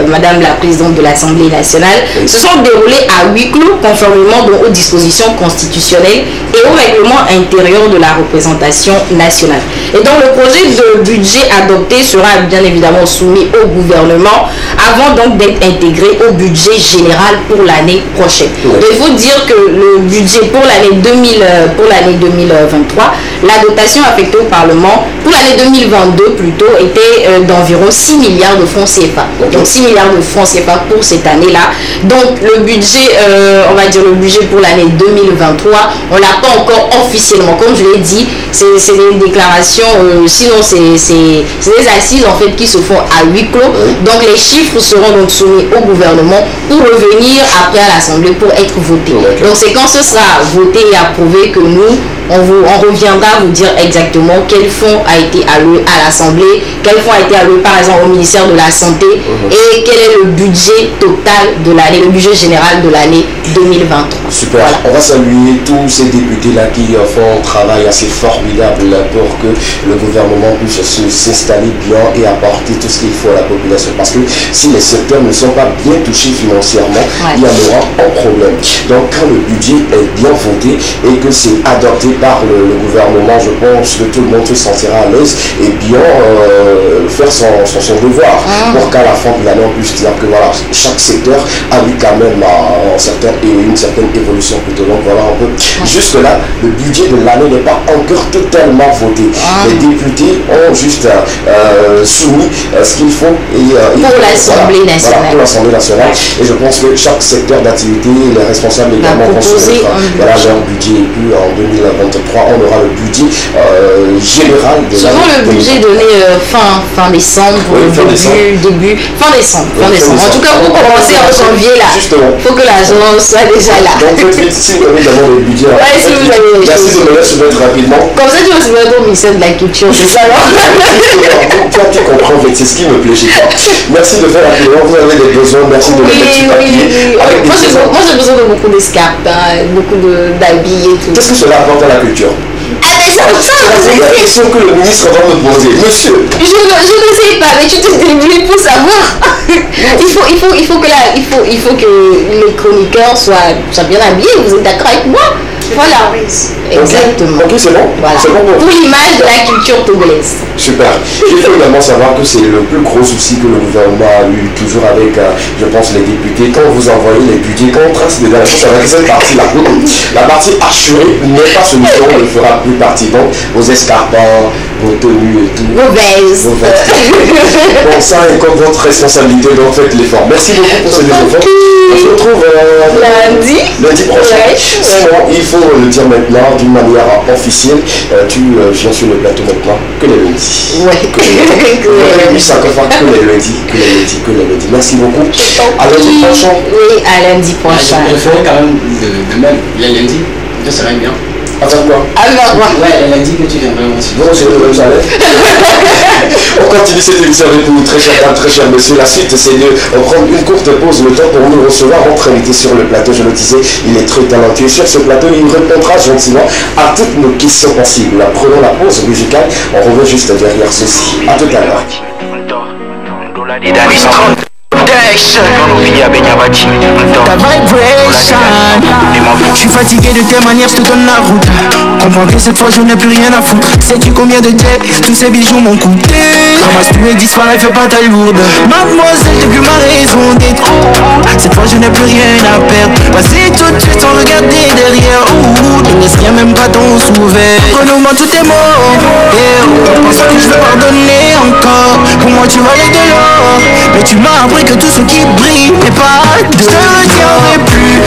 [SPEAKER 3] Madame la Présidente de l'Assemblée nationale se sont déroulés à huis clos conformément donc aux dispositions constitutionnelles et au règlement intérieur de la représentation nationale. Et donc le projet de budget adopté sera bien évidemment soumis au gouvernement avant donc d'être intégré au budget général pour l'année prochaine. Il faut dire que le budget pour l'année 2023, la dotation affectée au Parlement pour l'année 2022 plutôt était d'environ 6 milliards de francs CFA. Donc 6 milliards de francs CFA pour cette année-là. Donc le budget, on va dire le budget pour l'année 2023, on l'a pas encore officiellement. Comme je l'ai dit, c'est des déclarations, sinon c'est des assises en fait qui se font à huis clos. Donc les chiffres seront donc soumis au gouvernement pour revenir après à l'Assemblée pour être votés. Donc c'est quand ce sera voté et approuvé que nous, on reviendra vous dire exactement quel fonds a été alloué à l'Assemblée, quel fonds a été alloué par exemple au ministère de la Santé et quel est le budget total de l'année, le budget général de l'année 2023.
[SPEAKER 1] Super, voilà. On va saluer tous ces députés-là qui font un travail assez formidable pour que le gouvernement puisse s'installer bien et apporter tout ce qu'il faut à la population. Parce que si les secteurs ne sont pas bien touchés financièrement, il y en aura un problème. Donc quand le budget est bien voté et que c'est adopté par le gouvernement, je pense que tout le monde se sentira à l'aise et bien faire son devoir pour qu'à la fin de l'année on puisse dire que voilà, chaque secteur a eu quand même une certaine évolution plutôt. Donc voilà un peu. Jusque là, le budget de l'année n'est pas encore totalement voté. Les députés ont juste soumis ce qu'il faut
[SPEAKER 3] pour l'Assemblée nationale.
[SPEAKER 1] Voilà, pour l'Assemblée nationale. Et je pense que chaque secteur d'activité, les responsables également vont soumettre leur budget. Et puis en 2023, on aura le budget général de l'année.
[SPEAKER 3] Souvent le budget donné fin décembre, début fin décembre. En tout cas, pour commencer en janvier là, il faut que l'argent soit déjà là.
[SPEAKER 1] Donc si vous avez d'abord le budget,
[SPEAKER 3] si vous avez les
[SPEAKER 1] choses. Si vous me laissez mettre rapidement.
[SPEAKER 3] Comme ça, tu vas se mettre au ministère de la Culture, c'est ça alors.
[SPEAKER 1] Toi, tu comprends, c'est ce qui me plaît chez toi. Merci de faire la paiement, vous avez des besoins, merci de mettre petit papier.
[SPEAKER 3] Moi j'ai besoin de beaucoup d'escarpes, beaucoup d'habits et tout.
[SPEAKER 1] Qu'est-ce que cela apporte à la culture?
[SPEAKER 3] C'est
[SPEAKER 1] la question que le ministre va me poser. Monsieur.
[SPEAKER 3] Je ne sais pas, mais tu te débrouilles pour savoir. il faut que les chroniqueurs soient bien habillés. Vous êtes d'accord avec moi? Voilà. Exactement.
[SPEAKER 1] Ok, c'est bon.
[SPEAKER 3] Voilà. Pour l'image de la culture togolaise.
[SPEAKER 1] Super. Il faut également savoir que c'est le plus gros souci que le gouvernement a eu toujours avec, je pense, les députés. Quand vous envoyez les budgets, quand on trace des réponses avec cette partie-là, la partie assurée n'est pas celui dont on ne fera plus partie. Donc, vos escarpins, vos tenues et tout.
[SPEAKER 3] Vos vestes.
[SPEAKER 1] Bon, ça incombe votre responsabilité, donc faites l'effort. Merci beaucoup pour ces efforts. On se retrouve lundi prochain. Sinon, il faut le dire maintenant d'une manière officielle. Tu viens sur le plateau maintenant que les lundis.
[SPEAKER 3] Ouais.
[SPEAKER 1] Que les lundis. Merci beaucoup. À lundi prochain.
[SPEAKER 3] Oui, à lundi prochain.
[SPEAKER 4] Je ferai quand même de même. Il y a lundi. Ça serait bien.
[SPEAKER 1] Attends quoi?
[SPEAKER 4] Ouais, elle a dit que tu viendrais aussi.
[SPEAKER 1] Bon, c'est le même salaire. On continue cette émission avec vous, très chers dames, très chers messieurs. La suite, c'est de prendre une courte pause, le temps pour nous recevoir notre invité sur le plateau. Je le disais, il est très talentueux. Sur ce plateau, il répondra gentiment à toutes nos questions possibles. Prenons la pause musicale. On revient juste derrière ceci. À tout à l'heure.
[SPEAKER 2] Ta vibration. Je suis fatigué de tes manières, je te donne la route. Comprends que cette fois je n'ai plus rien à foutre. Sais-tu combien de tes, tous ces bijoux m'ont coûté? Ramasse plus et disparaît, fais pas ta lourde. Mademoiselle, t'es plus ma raison d'être. Cette fois je n'ai plus rien à perdre. Vas-y tout de suite sans regarder derrière. Ne laisse rien, même pas ton sourire. Renomme-moi tous tes mots. Pense que je vais pardonner encore. Pour moi tu valais de l'or, mais tu m'as appris que tout ce qui brille n'est pas de. Je te retiendrai plus.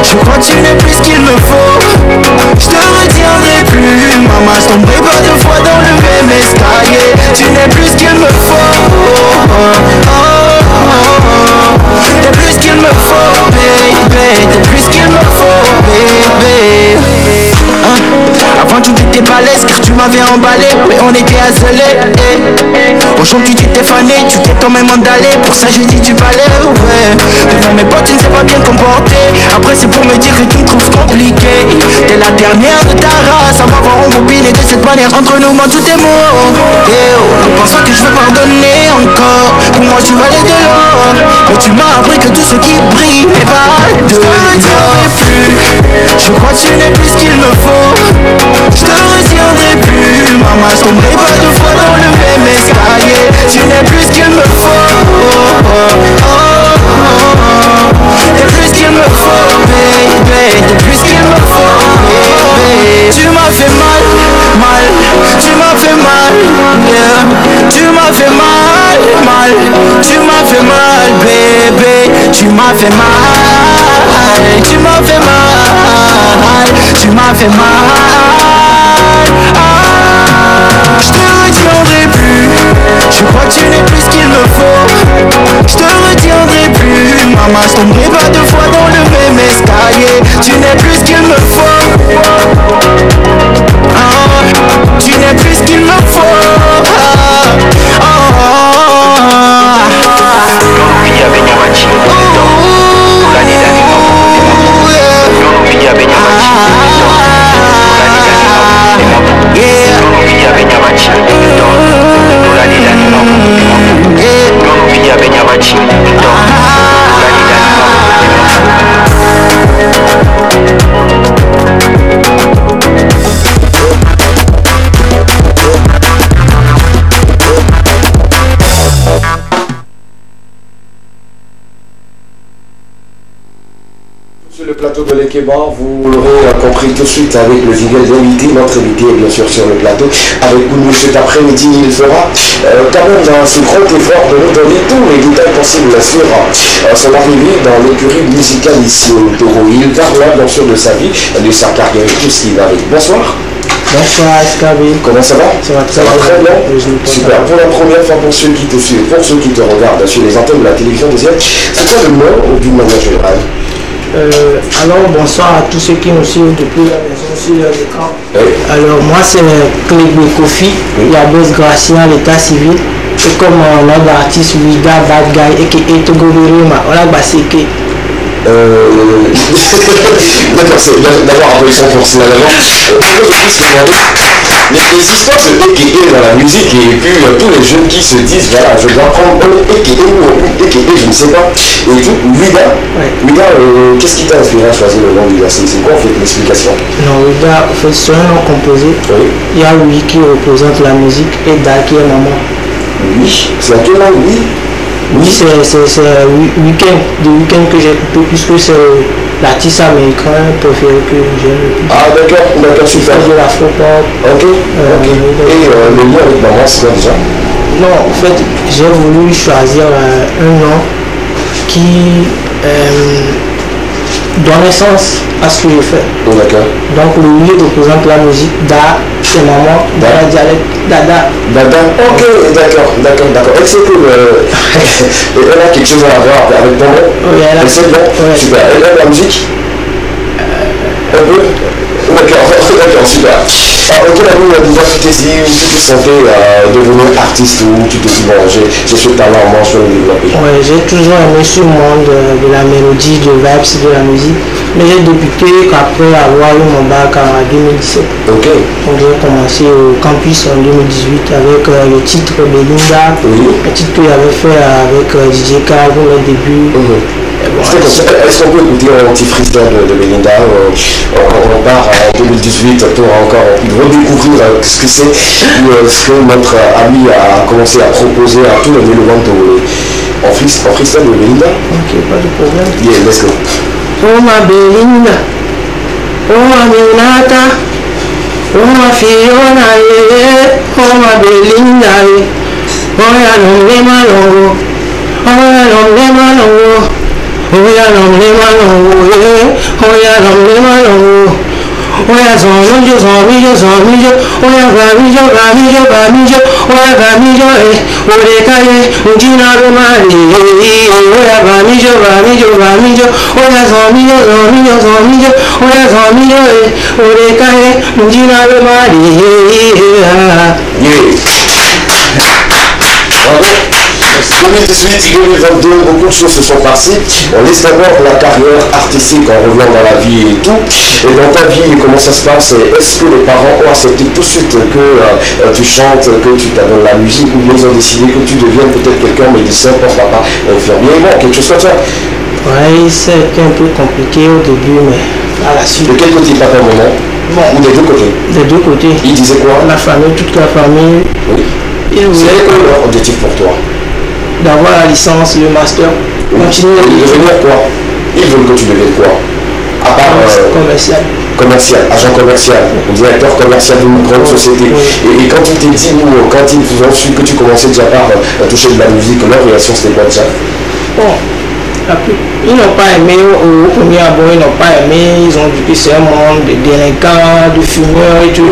[SPEAKER 2] Je crois que tu n'es plus ce qu'il me faut. Je te retiendrai plus. Maman, je tomberai pas deux fois dans le même escalier. Tu n'es plus ce qu'il me faut. T'es plus ce qu'il me faut, baby. T'es plus ce qu'il me faut, baby. Avant tu étais balèze car tu m'avais emballé. Mais on était isolés. Aujourd'hui tu t'es fané, tu t'es quand même emballé. Pour ça je dis tu balais, ouais. Devant mes potes tu ne sais pas bien comporter. Après c'est pour me dire que tu me trouves compliqué. T'es la dernière de ta race à m'avoir embobiné de cette manière. Entre nous moi tout est mort. Ne pense pas que je veux pardonner encore. Pour moi tu valais de l'or, mais tu m'as appris que tout ce qui brille n'est pas de. Je te retiendrai plus. Je crois que tu n'es plus ce qu'il me faut. Je te retiendrai plus. Maman, je tomberai pas deux fois dans le même escalier. Tu n'es plus ce qu'il me faut. T'es plus ce qu'il me faut, baby. T'es plus ce qu'il me faut, baby. Tu m'as fait mal, mal. bébé, tu m'as fait mal, tu m'as fait mal, tu m'as fait mal. Je te retiendrai plus, je crois que tu n'es plus ce qu'il me faut. Je te retiendrai plus, maman, je tomberai pas deux fois dans le même escalier. Tu n'es plus ce qu'il me faut. Tu n'es plus ce qu'il me faut.
[SPEAKER 1] Sur le plateau de l'Ekeba, vous l'aurez compris tout de suite avec le jingle d'invité, notre invité est bien sûr sur le plateau. Avec nous cet après-midi, il fera quand même dans ce grand effort de nous donner tous les détails possibles sur son arrivée dans l'écurie musicale ici au Taureau. Il parlera bien sûr de sa vie, de sa carrière et tout ce qui va avec. Bonsoir.
[SPEAKER 6] Bonsoir SKB.
[SPEAKER 1] Comment ça va?
[SPEAKER 6] Ça va très
[SPEAKER 1] bien. Super. Pour la première fois, pour ceux qui te suivent, pour ceux qui te regardent sur les antennes de la télévision deuxième, c'est quoi le nom d'une manière générale?
[SPEAKER 6] Alors bonsoir à tous ceux qui nous suivent depuis la maison sur leur écran.
[SPEAKER 1] Oui.
[SPEAKER 6] Alors moi c'est Clébé Kofi, Yabez Gracien, l'état civil. Et comme mon nom d'artiste Wida Bad Guy et qui est Togolorima, on a bassé que.
[SPEAKER 1] D'accord, c'est d'abord un peu le son pour cela d'abord. Les histoires de EKE dans la musique et puis tous les jeunes qui se disent voilà, je dois prendre un EKE ou un EKE, je ne sais pas. Et tout, Wida, Wida, qu'est-ce qui t'a inspiré à choisir le nom Wida? C'est quoi en fait l'explication?
[SPEAKER 6] Non, Wida, en fait, c'est un nom composé. Oui. Il y a Oui qui représente la musique et Da qui est maman.
[SPEAKER 1] Oui, c'est à quel nom? Oui.
[SPEAKER 6] Oui, c'est Weekend que j'ai écouté puisque c'est l'artiste américain préféré que j'aime le plus.
[SPEAKER 1] Ah d'accord, super.
[SPEAKER 6] De l'afro-pop.
[SPEAKER 1] Ok. Et le lien avec maman, c'est quoi déjà?
[SPEAKER 6] Non, en fait, j'ai voulu choisir un nom qui donne sens à ce que je fais.
[SPEAKER 1] Oh, d'accord.
[SPEAKER 6] Donc le oui représente la musique, Da, c'est maman, dans la dialecte, Dada.
[SPEAKER 1] Dada, ok, d'accord. Est-ce que elle a quelque chose à voir avec ton nom?
[SPEAKER 6] Oui, elle a.
[SPEAKER 1] C'est bon, ouais. Super. Elle aime la musique? Un peu? D'accord, super. Alors, quelle année déjà tu t'es dit où tu te sentais devenir artiste ou tu te dis bon, j'ai ce talent, moi je vais le développer?
[SPEAKER 6] Ouais, j'ai toujours aimé ce monde de la mélodie, de vibes, de la musique. Mais j'ai débuté qu'après avoir eu mon bac en 2017.
[SPEAKER 1] Ok.
[SPEAKER 6] Donc j'ai commencé au campus en 2018 avec le titre Belinda. Oui. Le titre que j'avais fait avec DJ K pour le début.
[SPEAKER 1] Est-ce qu'on peut écouter un petit freestyle de Belinda? On part en 2018 pour encore redécouvrir ce que c'est, ce que notre ami a commencé à proposer à tous les éléments en freestyle de Belinda.
[SPEAKER 6] Ok, pas de problème.
[SPEAKER 1] Yeah, let's go.
[SPEAKER 6] Oh ma Belinda, oh ma Benata, oh ma Fiona, oh ma Belinda, oh ya nombre malo, oh ya nombre malo. Oya nombre malo, oya nombre malo, oya zamillo, oya gamillo, oya gamillo, orekaye, ujina romari, oya gamillo, oya zamillo, oya gamillo, orekaye, ujina romari.
[SPEAKER 1] Bravo. 2018, 2022, beaucoup de choses se sont passées. On laisse d'abord la carrière artistique en revenant dans la vie et tout. Et dans ta vie, comment ça se passe? Est-ce que les parents ont accepté tout de suite que tu chantes, que tu t'adonnes la musique, ou bien ils ont décidé que tu deviennes peut-être quelqu'un, médecin, papa, infirmier, bon, quelque chose comme ça?
[SPEAKER 6] Oui, c'était un peu compliqué au début, mais à la suite.
[SPEAKER 1] De quel côté, papa, maman? Bon. Ou des deux côtés?
[SPEAKER 6] Des deux côtés.
[SPEAKER 1] Ils disaient quoi?
[SPEAKER 6] La famille, toute la famille.
[SPEAKER 1] Oui. C'est quoi leur objectif pour toi?
[SPEAKER 6] D'avoir la licence, le master.
[SPEAKER 1] Oui. Continuer de devenir quoi? Ils veulent que tu deviennes quoi? À part commercial, agent commercial, directeur commercial d'une grande société. Oui. Et quand tu t'es dit, ou quand ils ont su que tu commençais déjà par toucher de la musique, leur réaction c'était quoi déjà?
[SPEAKER 6] Bon, Ils n'ont pas aimé, au premier abord, ils n'ont pas aimé, ils ont dit que c'est un monde de délinquants, de fumeurs et tout,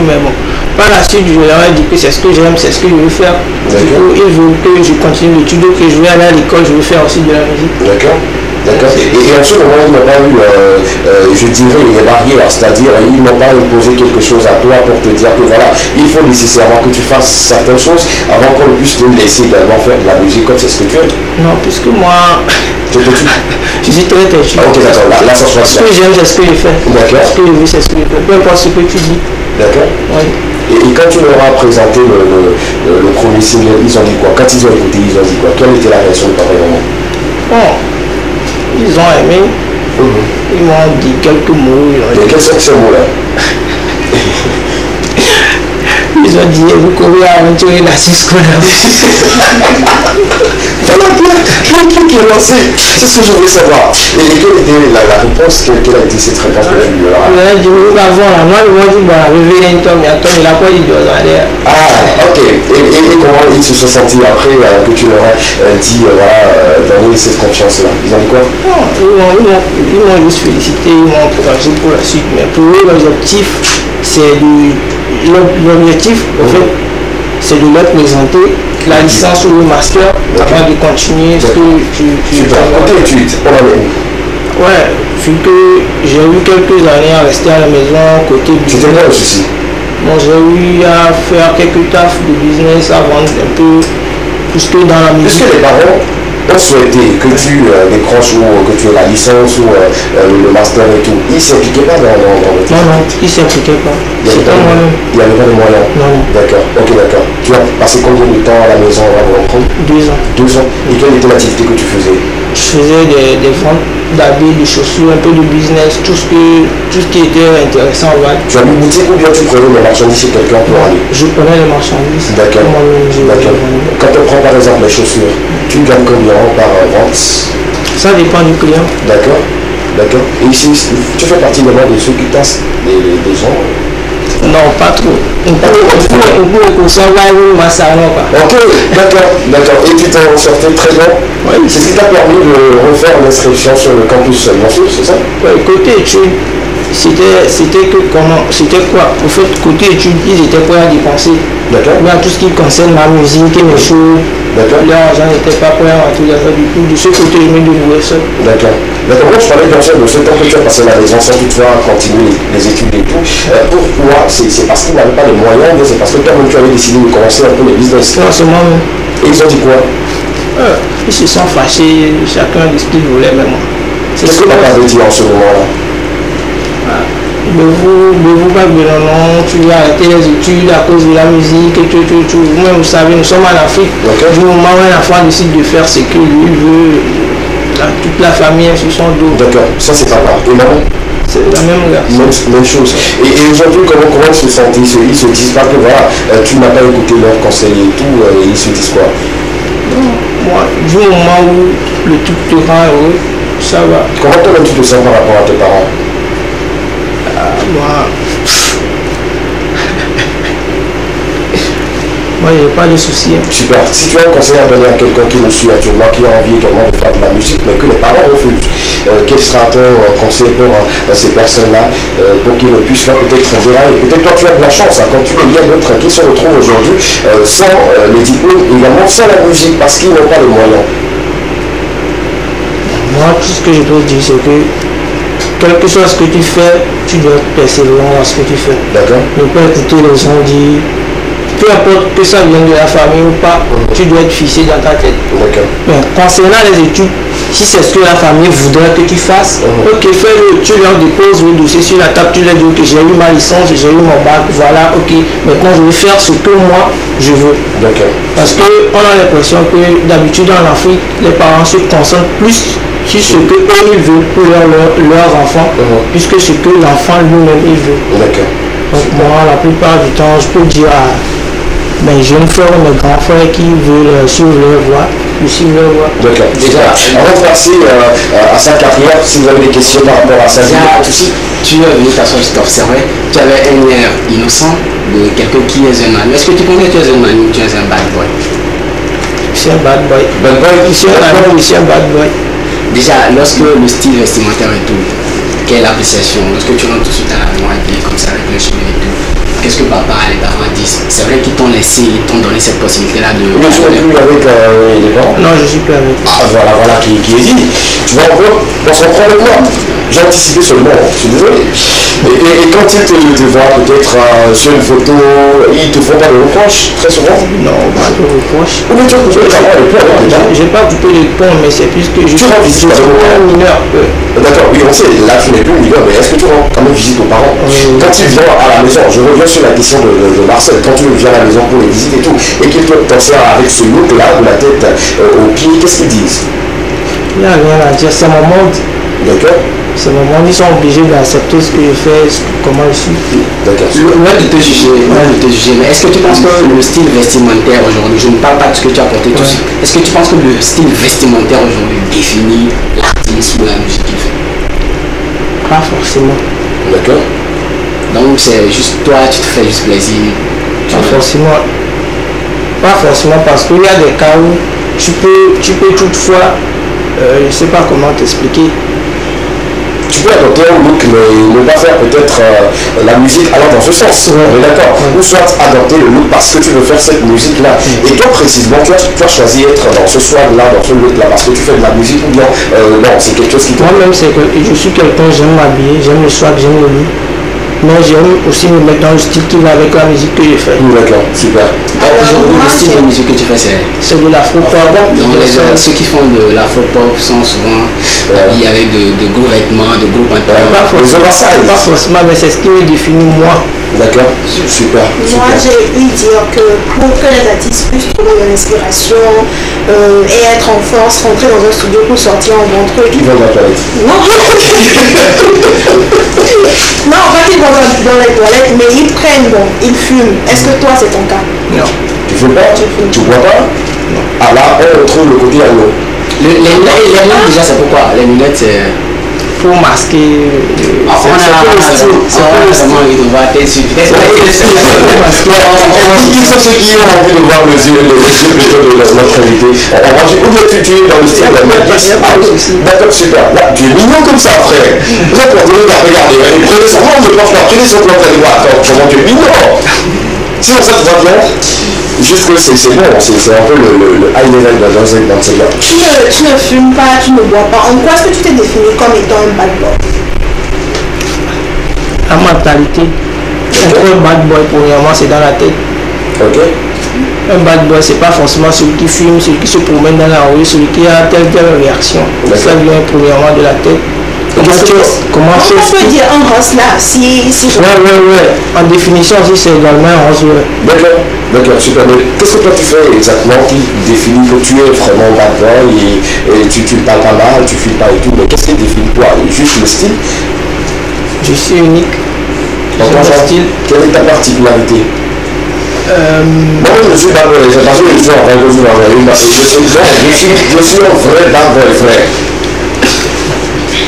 [SPEAKER 6] mais bon. Par la suite, je leur ai dit que c'est ce que j'aime, c'est ce que je veux faire. Du coup, ils veulent que je continue l'étude, que je vais aller à l'école, je veux faire aussi de la musique.
[SPEAKER 1] D'accord. D'accord. Et en ce moment, ils n'ont pas eu, je dirais, les barrières, c'est-à-dire, ils n'ont pas imposé quelque chose à toi pour te dire que voilà, il faut nécessairement que tu fasses certaines choses avant qu'on puisse te laisser également faire de la musique comme c'est ce que tu aimes.
[SPEAKER 6] Non, puisque moi, je suis très têtu.
[SPEAKER 1] Ok, d'accord, là, ça se passe.
[SPEAKER 6] Ce que j'aime, c'est ce que je fais.
[SPEAKER 1] D'accord.
[SPEAKER 6] Ce que je veux, c'est ce que je fais. Peu importe ce que tu dis.
[SPEAKER 1] D'accord.
[SPEAKER 6] Oui.
[SPEAKER 1] Et quand tu leur as présenté le premier single, ils ont dit quoi? Quand ils ont écouté, ils ont dit quoi? Quelle était la réaction de ton moment?
[SPEAKER 6] Bon, ils ont aimé. Ils m'ont dit quelques mots.
[SPEAKER 1] Et quels sont ces mots-là?
[SPEAKER 6] Ils ont dit, vous courez à aventurer la Cisco là.
[SPEAKER 1] Voilà, bien qui est lancé. C'est ce que je voulais savoir. Et quelle était la réponse? Quelle a été cette réponse que tu lui as
[SPEAKER 6] dit? Nous avons là, moi, ils m'ont dit, bon, réveillez un Tom, il a pas dit de aller.
[SPEAKER 1] Ah, ok. Et comment ils se sont sentis après que tu leur as dit, voilà, donner cette confiance-là? Ils ont dit quoi?
[SPEAKER 6] Non, ils m'ont juste félicité, ils m'ont encouragé pour la suite. Mais pour eux, l'objectif, c'est l'objectif, en fait, c'est de leur présenter la licence ou le master avant de continuer ce que tu
[SPEAKER 1] côté études, on en est où?
[SPEAKER 6] Ouais, vu que j'ai eu quelques années à rester à la maison côté business.
[SPEAKER 1] C'était quoi le souci?
[SPEAKER 6] Bon, j'ai eu à faire quelques tafs de business, à vendre un peu, puisque dans la musique.
[SPEAKER 1] Puisque les parents ont souhaité que tu décroches ou que tu aies la licence ou le master et tout, ils ne s'impliquaient pas dans le truc?
[SPEAKER 6] Non, ils ne s'impliquaient pas. C'était moi-même.
[SPEAKER 1] Il n'y avait pas de moyens?
[SPEAKER 6] Non.
[SPEAKER 1] D'accord, ok, d'accord. Tu as passé combien de temps à la maison avant de reprendre?
[SPEAKER 6] 2 ans.
[SPEAKER 1] 2 ans. Et quelle était l'activité que tu faisais?
[SPEAKER 6] Je faisais des ventes d'habits, de chaussures, un peu de business, tout ce qui était intéressant.
[SPEAKER 1] Tu as une boutique ou bien tu prenais les marchandises chez quelqu'un pour aller?
[SPEAKER 6] Je prenais les marchandises.
[SPEAKER 1] D'accord. Quand on prend par exemple les chaussures, tu gagnes combien par vente?
[SPEAKER 6] Ça dépend du client.
[SPEAKER 1] D'accord. Et ici, tu fais partie de ceux qui tassent des gens?
[SPEAKER 6] Non, pas trop. On peut conserver un salon.
[SPEAKER 1] Ok, d'accord. Et tu t'en sortais très bien?
[SPEAKER 6] Oui.
[SPEAKER 1] C'est ce qui t'a permis de refaire l'inscription sur le campus Montsou, c'est ça?
[SPEAKER 6] Oui, côté études, c'était quoi? Au fait, côté études, ils étaient prêts à dépenser.
[SPEAKER 1] D'accord.
[SPEAKER 6] Mais à tout ce qui concerne ma musique et mes shows, l'argent n'était pas prêt à tout ça. Du coup, de ce côté, je me débrouillais seul.
[SPEAKER 1] D'accord. Moi, je parlais bien sûr de ce temps que tu as passé à la maison sans toutefois continuer les études et tout. Pourquoi? C'est parce qu'ils n'avaient pas les moyens, mais c'est parce que toi-même tu avais décidé de commencer un peu les business.
[SPEAKER 6] Non, c'est moi-même.
[SPEAKER 1] Et ils ont dit quoi?
[SPEAKER 6] Ils se sont fâchés, chacun dit ce qu'il voulait, mais moi.
[SPEAKER 1] Qu'est-ce que papa veut dire en ce moment-là?
[SPEAKER 6] De vous pas non, tu vas arrêter les études à cause de la musique et tout. Vous-même, vous savez, nous sommes en Afrique. Du moment où un enfant décide de faire ce qu'il veut, toute la famille est sur son dos.
[SPEAKER 1] D'accord, ça c'est papa. Et maman?
[SPEAKER 6] C'est la même
[SPEAKER 1] chose. Et aujourd'hui, comment ils se sentent? Ils se disent pas que voilà, tu n'as pas écouté leurs conseils et tout, ils se disent quoi?
[SPEAKER 6] Non, moi, du moment où le truc te rend heureux, ça va.
[SPEAKER 1] Comment toi-même tu te sens par rapport à tes parents?
[SPEAKER 6] Moi, il n'y a pas de soucis.
[SPEAKER 1] Super. Si tu as un conseil à donner à quelqu'un qui nous suit actuellement, qui a envie également de faire de la musique, mais que les parents refusent, quel sera ton conseil pour ces personnes-là, pour qu'ils ne puissent faire peut-être un dérail? Peut-être toi tu as de la chance, quand tu es bien d'autres qui se retrouvent aujourd'hui sans les diplômes, également sans la musique, parce qu'ils n'ont pas les moyens.
[SPEAKER 6] Moi, tout ce que je peux dire, c'est que quel que soit ce que tu fais, tu dois être persévérant dans ce que tu fais.
[SPEAKER 1] D'accord.
[SPEAKER 6] Ne pas écouter les gens dire, peu importe que ça vienne de la famille ou pas, tu dois être fixé dans ta tête.
[SPEAKER 1] D'accord.
[SPEAKER 6] Mais concernant les études, si c'est ce que la famille voudrait que tu fasses, ok, fais-le, tu leur déposes le dossier sur la table, tu leur dis que j'ai eu ma licence, j'ai eu mon bac, voilà, ok, maintenant je vais faire ce que moi je veux.
[SPEAKER 1] D'accord.
[SPEAKER 6] Parce qu'on a l'impression que d'habitude en Afrique, les parents se concentrent plus sur ce que eux ils veulent pour leurs enfants, puisque ce que l'enfant lui-même il veut.
[SPEAKER 1] D'accord.
[SPEAKER 6] Donc moi, la plupart du temps, je peux dire à mes jeunes frères ou mes grands frères qui veulent suivre leur voie, de suivre leur voie.
[SPEAKER 1] D'accord. Déjà, avant de passer à sa carrière, si vous avez des questions par rapport à sa vie,
[SPEAKER 4] tu as une personne qui t'observait, tu avais un air innocent de quelqu'un qui est un ami. Est-ce que tu pensais que tu es un ami ou tu es un bad boy?
[SPEAKER 6] Je suis un bad boy.
[SPEAKER 1] Bad boy?
[SPEAKER 6] Je suis un ami, je suis un bad boy.
[SPEAKER 4] Déjà, lorsque le style vestimentaire et tout, quelle appréciation? Lorsque tu rentres tout de suite à la maison habillé comme ça avec le chemin et tout, qu'est-ce que papa et les parents disent? C'est vrai qu'ils t'ont laissé, ils t'ont donné cette possibilité-là de...
[SPEAKER 1] Mais tu n'es plus avec les parents?
[SPEAKER 6] Non, je suis plus avec.
[SPEAKER 1] Ah voilà qui est dit. Tu vois, on s'en prend avec moi. J'ai anticipé seulement, je suis désolé. Et quand ils te voient peut-être sur une photo, ils te font pas de reproches très souvent?
[SPEAKER 6] Non, pas de reproches.
[SPEAKER 1] Ou bien tu as coupé le travail avec toi?
[SPEAKER 6] J'ai pas coupé le pont, mais c'est plus que je suis un mineur.
[SPEAKER 1] D'accord, oui, on sait, là tu n'es plus mineur, mais est-ce que tu rends quand même visite aux parents? Quand ils viennent à la maison, je reviens sur la question de Marcel, quand tu viens à la maison pour les visites et tout, et qu'ils peuvent penser avec ce look-là, ou la tête au pied, qu'est-ce qu'ils disent?
[SPEAKER 6] Il n'y a rien à dire, c'est mon monde.
[SPEAKER 1] D'accord.
[SPEAKER 6] C'est mon monde, ils sont obligés d'accepter ce que je fais, comment je suis.
[SPEAKER 1] D'accord.
[SPEAKER 4] Loin de te juger, mais est-ce que tu penses que le style vestimentaire aujourd'hui, je ne parle pas de ce que tu as porté tout de suite, est-ce que tu penses que le style vestimentaire aujourd'hui définit l'artiste ou la musique qu'il fait?
[SPEAKER 6] Pas forcément.
[SPEAKER 1] D'accord.
[SPEAKER 4] Donc c'est juste toi, tu te fais juste plaisir.
[SPEAKER 6] Pas forcément. Pas forcément, parce qu'il y a des cas où tu peux toutefois, je ne sais pas comment t'expliquer.
[SPEAKER 1] Tu peux adopter un look, mais ne pas faire peut-être la musique allant dans ce sens. On est d'accord. Ou soit adopter le look parce que tu veux faire cette musique-là. Et toi précisément, tu as choisi être dans ce soir-là, dans ce look-là, parce que tu fais de la musique ou bien non, c'est quelque chose qui te...
[SPEAKER 6] Moi-même, c'est que je suis quelqu'un, j'aime m'habiller, j'aime le swag, j'aime le look. Mais j'aime aussi me mettre dans le style qui va avec la musique que je fais.
[SPEAKER 1] D'accord, super.
[SPEAKER 4] Aujourd'hui, le style de musique que tu fais, c'est
[SPEAKER 6] de l'afro-pop.
[SPEAKER 4] Ceux qui font de l'afro-pop sont souvent habillés avec de gros vêtements, de gros pantalons.
[SPEAKER 6] Pas forcément, mais c'est ce qui me définit moi.
[SPEAKER 1] D'accord, super.
[SPEAKER 5] Moi, j'ai eu dire que pour que les artistes puissent trouver de l'inspiration et être en force, rentrer dans un studio pour sortir un bon truc.
[SPEAKER 1] Ils vont dans la toilette.
[SPEAKER 5] Non. Non, pas qu'ils vont dans les toilettes, mais ils prennent, bon, ils fument. Est-ce que toi, c'est ton cas?
[SPEAKER 6] Non.
[SPEAKER 1] Tu fumes pas? Tu bois pas? Non. Ah là, on retrouve le côté à l'eau.
[SPEAKER 4] Les lunettes, déjà, c'est pourquoi? Les lunettes, c'est...
[SPEAKER 6] Pour masquer.
[SPEAKER 4] C'est pas le style. C'est pas le style. Ils vont voir tes yeux.
[SPEAKER 1] Qui sont ceux qui ont envie de voir les yeux plutôt de notre invité? On va dire, où es-tu dans le style de d'accord, super. Là, tu es mignon comme ça, frère. Regardez, prenez son nom, je pense, prenez son plan de voir. Attends, comment tu es mignon? Sinon, ça te va bien. Juste que c'est bon, c'est un peu le high level dans ces gars.
[SPEAKER 5] Tu ne fumes pas, tu ne bois pas. En quoi est-ce que tu t'es défini comme étant un bad boy?
[SPEAKER 6] La mentalité. Un bad boy, premièrement, c'est dans la tête.
[SPEAKER 1] Ok.
[SPEAKER 6] Un bad boy, c'est pas forcément celui qui fume, celui qui se promène dans la rue, celui qui a telle réaction. Ça vient premièrement de la tête. Comment
[SPEAKER 5] on peut dire un rose là si
[SPEAKER 6] ouais. En définition aussi c'est également un rose.
[SPEAKER 1] D'accord, super. Mais qu'est-ce que toi tu fais exactement qui définit que tu es vraiment bad boy et tu ne parles pas mal, tu fumes pas et tout, mais qu'est-ce qui définit toi? Juste le style?
[SPEAKER 6] Je suis unique.
[SPEAKER 1] Style. Quelle est ta particularité? Moi je suis bad boy, c'est parce que je suis en train de vous je suis un vrai bad boy, frère.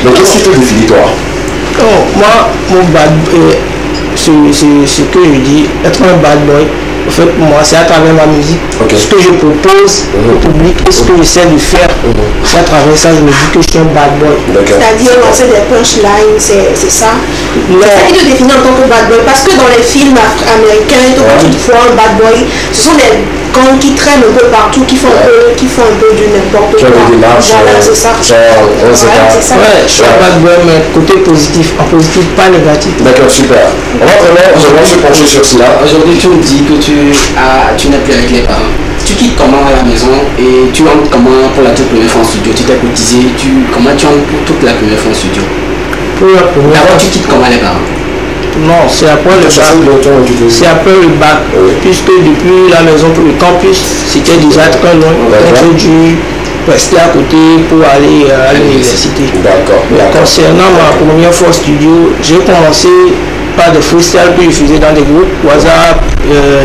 [SPEAKER 1] Mais qu'est-ce qui te définit toi?
[SPEAKER 6] Moi, mon bad boy, c'est ce que je dis, être un bad boy. En fait, pour moi, c'est à travers ma musique. Ce que je propose au public et ce que j'essaie de faire, c'est à travers ça, je me dis que je suis un bad boy.
[SPEAKER 5] C'est-à-dire lancer des punchlines, c'est ça. C'est ça qui te définit en tant que bad boy. Parce que dans les films américains, quand tu vois un bad boy, ce sont des gangs qui traînent un peu partout, qui font un peu du n'importe quoi. Voilà, c'est ça.
[SPEAKER 6] Je suis un bad boy, mais côté positif, en positif, pas négatif.
[SPEAKER 1] D'accord, super. On va vraiment se pencher sur cela.
[SPEAKER 4] Aujourd'hui, tu me dis que tu n'es plus avec les parents. Tu quittes comment à la maison et tu entres comment pour la toute première fois en studio? Tu t'es cotisé, comment tu entres pour toute la première fois en studio? D'abord, tu quittes comment les parents?
[SPEAKER 6] Non, c'est après le bac. C'est après le bac. Puisque depuis la maison pour le campus, c'était déjà très loin. J'ai dû rester à côté pour aller à l'université.
[SPEAKER 1] D'accord.
[SPEAKER 6] Concernant ma première fois au studio, j'ai commencé pas de freestyle que je faisais dans des groupes, WhatsApp,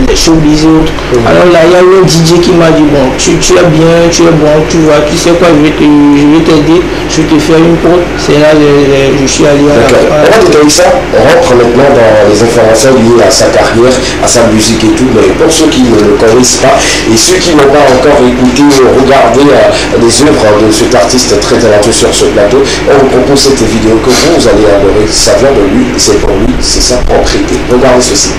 [SPEAKER 6] les showbiz et autres. Alors là, il y a eu un DJ qui m'a dit, bon, tu es bien, tu es bon, tu vois, tu sais quoi, je vais t'aider, je vais te faire une prod. C'est là que je suis allé à
[SPEAKER 1] D'accord. On va détailler ça, on rentre maintenant dans les informations liées à sa carrière, à sa musique et tout, mais pour ceux qui ne le connaissent pas et ceux qui n'ont pas encore écouté ou regardé les œuvres de cet artiste très talentueux sur ce plateau, on vous propose cette vidéo que vous allez adorer. Ça vient de lui, c'est pour lui, c'est sa propriété. Regardez ceci.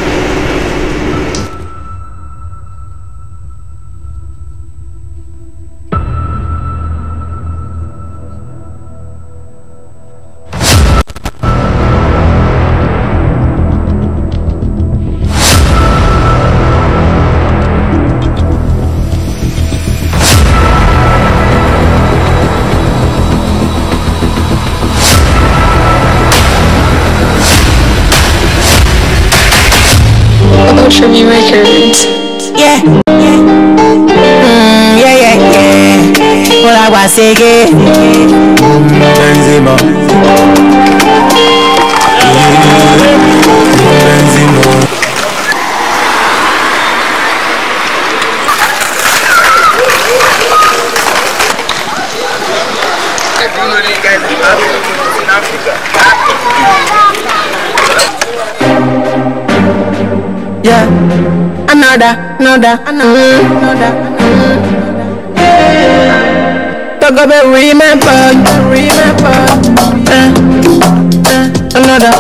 [SPEAKER 7] Tribute Records. Yeah. Yeah. All I want to say is Benzema. Benzema. Yeah, another. Talk about remember. Another.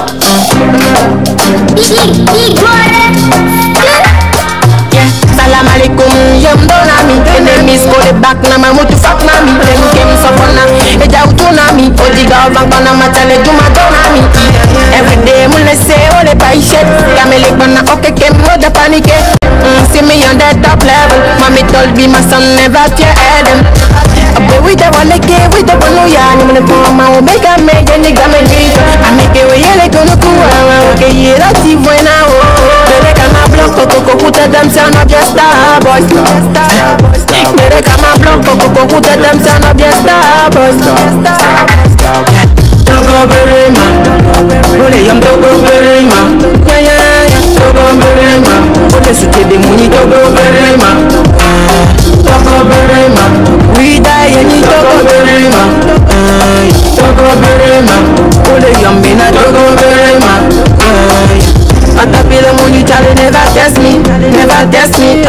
[SPEAKER 7] Yeah, salam alaikum, yam donami. Enemies go the back na mamu to fuck nami. Them came so fun eja utunami. Odiga vangana matale juma donami. Every day mule say all the pay shit. Kamele bana okay kem no the panic. See me on that top level. Mommy told me my son never fear Adam. But we the one again, we the one who yarn. I'm gonna go on my make a make and they got me deep. I make it way like on the cool. Okay, yeah, that's it when I they got my block, Coco, who tell them sound of your star boys. They got my block, Coco, who tell them sound of your star boys. Togo Berima, Ole yam Togo Berima, yeah, Togo Berima, Ole suke de muni Togo Berima, Togo Berima, we die any Togo Berima, Togo Berima, Ole yam bina Togo Berima. Caterpillar money Charlie never test me, never test me.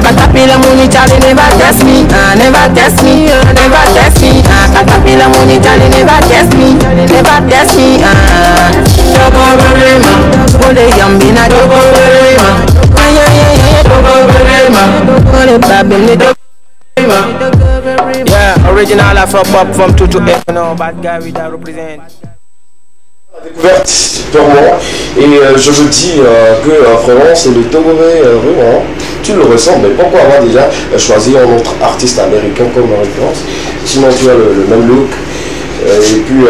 [SPEAKER 7] Caterpillar money Charlie never test me, never test me. Caterpillar money Charlie never test me, Togo Berima, Ole yambina Togo Berima, Togo Berima, Ole babini Togo Berima.
[SPEAKER 6] Yeah, original Afro-pop from 2 to 8, you know, bad guy with that represent.
[SPEAKER 1] Découverte purement et je vous dis que vraiment c'est le Togolais vraiment tu le ressens, mais pourquoi avoir déjà choisi un autre artiste américain comme référence, sinon tu as le même look et puis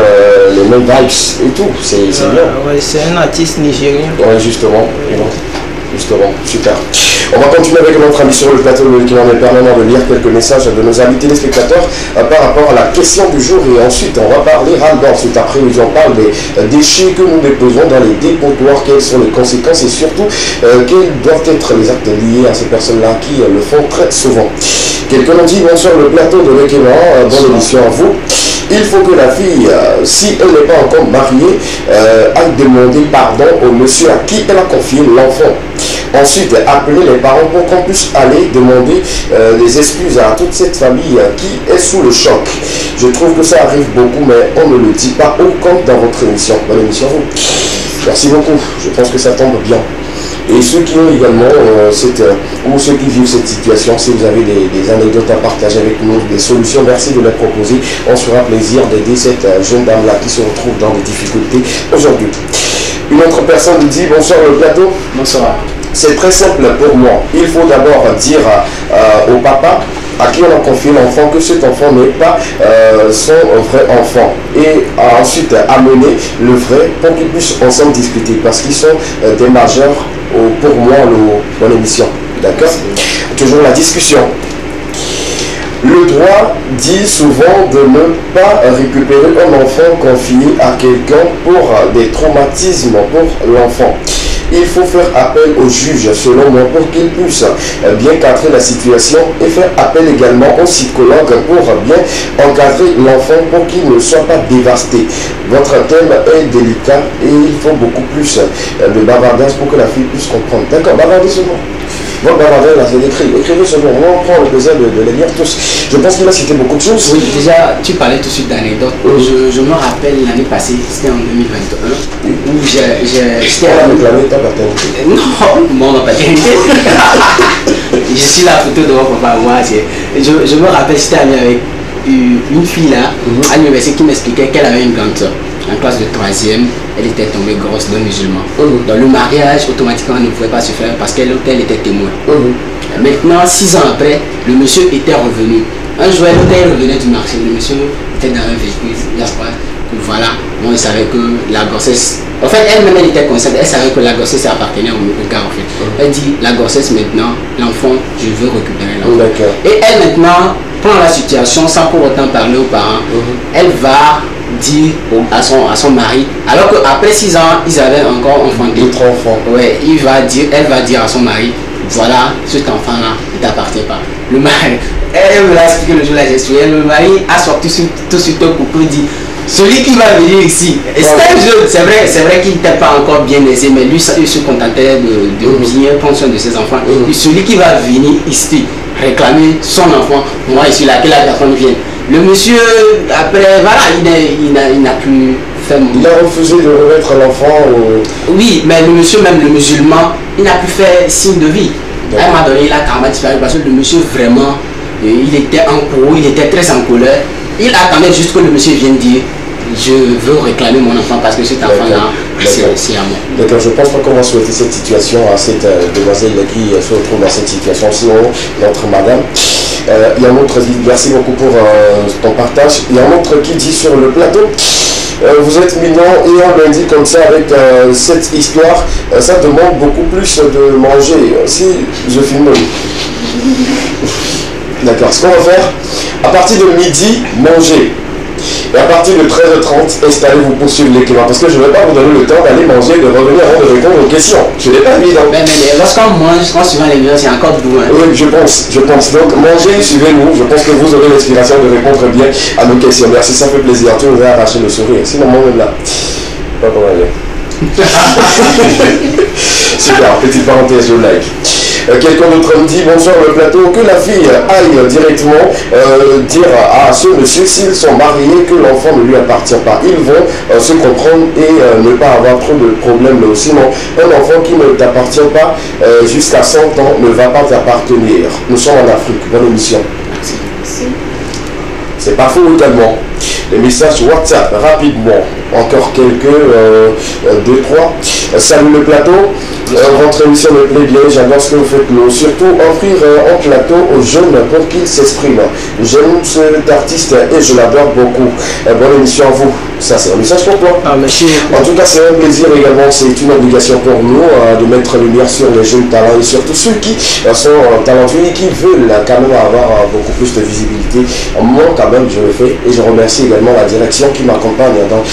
[SPEAKER 1] les mêmes vibes et tout, c'est bien.
[SPEAKER 6] Ouais, c'est un artiste nigérien.
[SPEAKER 1] Ouais, justement, super. On va continuer avec notre ami sur le plateau qui m'en est permanent de lire quelques messages de nos amis téléspectateurs par rapport à la question du jour, et ensuite on va parler ras-le-bas. Cet après-midi on parle des déchets que nous déposons dans les dépotoirs, quelles sont les conséquences et surtout quels doivent être les actes liés à ces personnes-là qui le font très souvent. Quelqu'un nous dit bonsoir le plateau de Lekema, bonne émission à vous. Il faut que la fille, si elle n'est pas encore mariée, aille demander pardon au monsieur à qui elle a confié l'enfant. Ensuite, appeler les parents pour qu'on puisse aller demander des excuses à toute cette famille qui est sous le choc. Je trouve que ça arrive beaucoup, mais on ne le dit pas au compte dans votre émission. Bonne émission à vous. Merci beaucoup. Je pense que ça tombe bien. Et ceux qui ont également ou ceux qui vivent cette situation, si vous avez des anecdotes à partager avec nous, des solutions, merci de les proposer. On se fera plaisir d'aider cette jeune dame-là qui se retrouve dans des difficultés aujourd'hui. Une autre personne nous dit bonsoir le plateau.
[SPEAKER 4] Bonsoir.
[SPEAKER 1] C'est très simple pour moi. Il faut d'abord dire au papa à qui on a confié l'enfant que cet enfant n'est pas son vrai enfant, et ensuite amener le vrai pour qu'ils puissent ensemble discuter, parce qu'ils sont des majeurs pour moi dans l'émission. D'accord? Toujours la discussion. Le droit dit souvent de ne pas récupérer un enfant confié à quelqu'un pour des traumatismes pour l'enfant. Il faut faire appel au juge, selon moi, pour qu'il puisse bien cadrer la situation et faire appel également au psychologue pour bien encadrer l'enfant pour qu'il ne soit pas dévasté. Votre thème est délicat et il faut beaucoup plus de bavardage pour que la fille puisse comprendre. D'accord, bavardez seulement. Votre bavardage, là, c'est écrit. Écrivez seulement. On prend le plaisir de les lire tous. Je pense qu'il a cité beaucoup de choses.
[SPEAKER 4] Oui, déjà, tu parlais tout de suite d'anecdotes. Je me rappelle l'année passée, c'était en 2021, où j'étais
[SPEAKER 1] à ta paternité.
[SPEAKER 4] Non, mon paternité. Je suis la photo de mon papa, moi. Je me rappelle, j'étais allé avec une fille là, à l'université, qui m'expliquait qu'elle avait une grande soeur. En classe de 3e, elle était tombée grosse d'un musulman. Dans le mariage, automatiquement, ne pouvait pas se faire parce qu'elle était témoin. Maintenant, 6 ans après, le monsieur était revenu. Un jour, elle revenait du marché. Le monsieur était dans un véhicule. Voilà, moi, il savait que la grossesse. En fait, elle-même, elle était consciente. Elle savait que la grossesse appartenait au gars, en fait. Elle dit la grossesse maintenant, l'enfant, je veux récupérer l'enfant. Et elle, maintenant, prend la situation sans pour autant parler aux parents. Elle va dire à son mari, alors qu'après 6 ans, ils avaient encore enfanté.
[SPEAKER 1] D'autres enfants.
[SPEAKER 4] Ouais, elle va dire à son mari, voilà, cet enfant-là ne t'appartient pas. Le mari, elle me l'a expliqué le jour de la gestion. Le mari a sorti tout de suite un couple, dit, celui qui va venir ici, c'est un jeune, c'est vrai qu'il n'était pas encore bien aisé, mais lui, il se contentait de bien prendre soin de ses enfants. Et celui qui va venir ici, réclamer son enfant, moi, je suis là, que la personne vienne. Le monsieur, après, voilà, il n'a plus fait...
[SPEAKER 1] Il a refusé de remettre l'enfant au...
[SPEAKER 4] Oui, mais le monsieur, même le musulman, il n'a plus fait signe de vie. À un moment donné, il a carrément disparu parce que le monsieur, vraiment, il était en courroux, il était très en colère. Il attendait juste que le monsieur vienne dire, je veux réclamer mon enfant parce que cet enfant-là, c'est à moi.
[SPEAKER 1] D'accord, je pense pas qu'on va souhaiter cette situation à cette demoiselle qui se retrouve dans cette situation, sinon notre madame. Il y a un autre, merci beaucoup pour ton partage. Il y a un autre qui dit sur le plateau, vous êtes mignon et on le dit comme ça avec cette histoire, ça demande beaucoup plus de manger. Si je filme. D'accord, ce qu'on va faire, à partir de midi, manger. Et à partir de 13h30, installez-vous pour suivre l'équilibre. Parce que je ne vais pas vous donner le temps d'aller manger, de revenir avant de répondre aux questions. Ce n'est pas évident.
[SPEAKER 4] Mais lorsqu'on mange, en suivant les vidéos, c'est encore plus loin.
[SPEAKER 1] Oui, je pense. Donc, mangez, suivez-nous. Je pense que vous aurez l'inspiration de répondre bien à nos questions. Merci, ça fait plaisir. Tu nous as arraché le sourire. Sinon, moi-même là, pas comment aller. Super, petite parenthèse, je like. Quelqu'un d'autre me dit bonsoir le plateau, que la fille aille directement dire à ce monsieur s'ils sont mariés que l'enfant ne lui appartient pas. Ils vont se comprendre et ne pas avoir trop de problèmes. Sinon, un enfant qui ne t'appartient pas jusqu'à 100 ans ne va pas t'appartenir. Nous sommes en Afrique. Bonne émission.
[SPEAKER 5] Merci.
[SPEAKER 1] C'est pas faux également. Les messages WhatsApp rapidement. Encore quelques 2-3. Salut le plateau. Votre émission me plaît bien, j'adore ce que vous faites. Nous surtout offrir un plateau aux jeunes pour qu'ils s'expriment. J'aime cet artiste et je l'adore beaucoup. Bonne émission à vous. Ça, c'est un message pour toi.
[SPEAKER 6] Ah, merci.
[SPEAKER 1] En tout cas, c'est un plaisir également. C'est une obligation pour nous de mettre lumière sur les jeunes talents et surtout ceux qui sont talentueux et qui veulent quand même avoir beaucoup plus de visibilité. Moi, quand même, je le fais et je remercie également la direction qui m'accompagne dans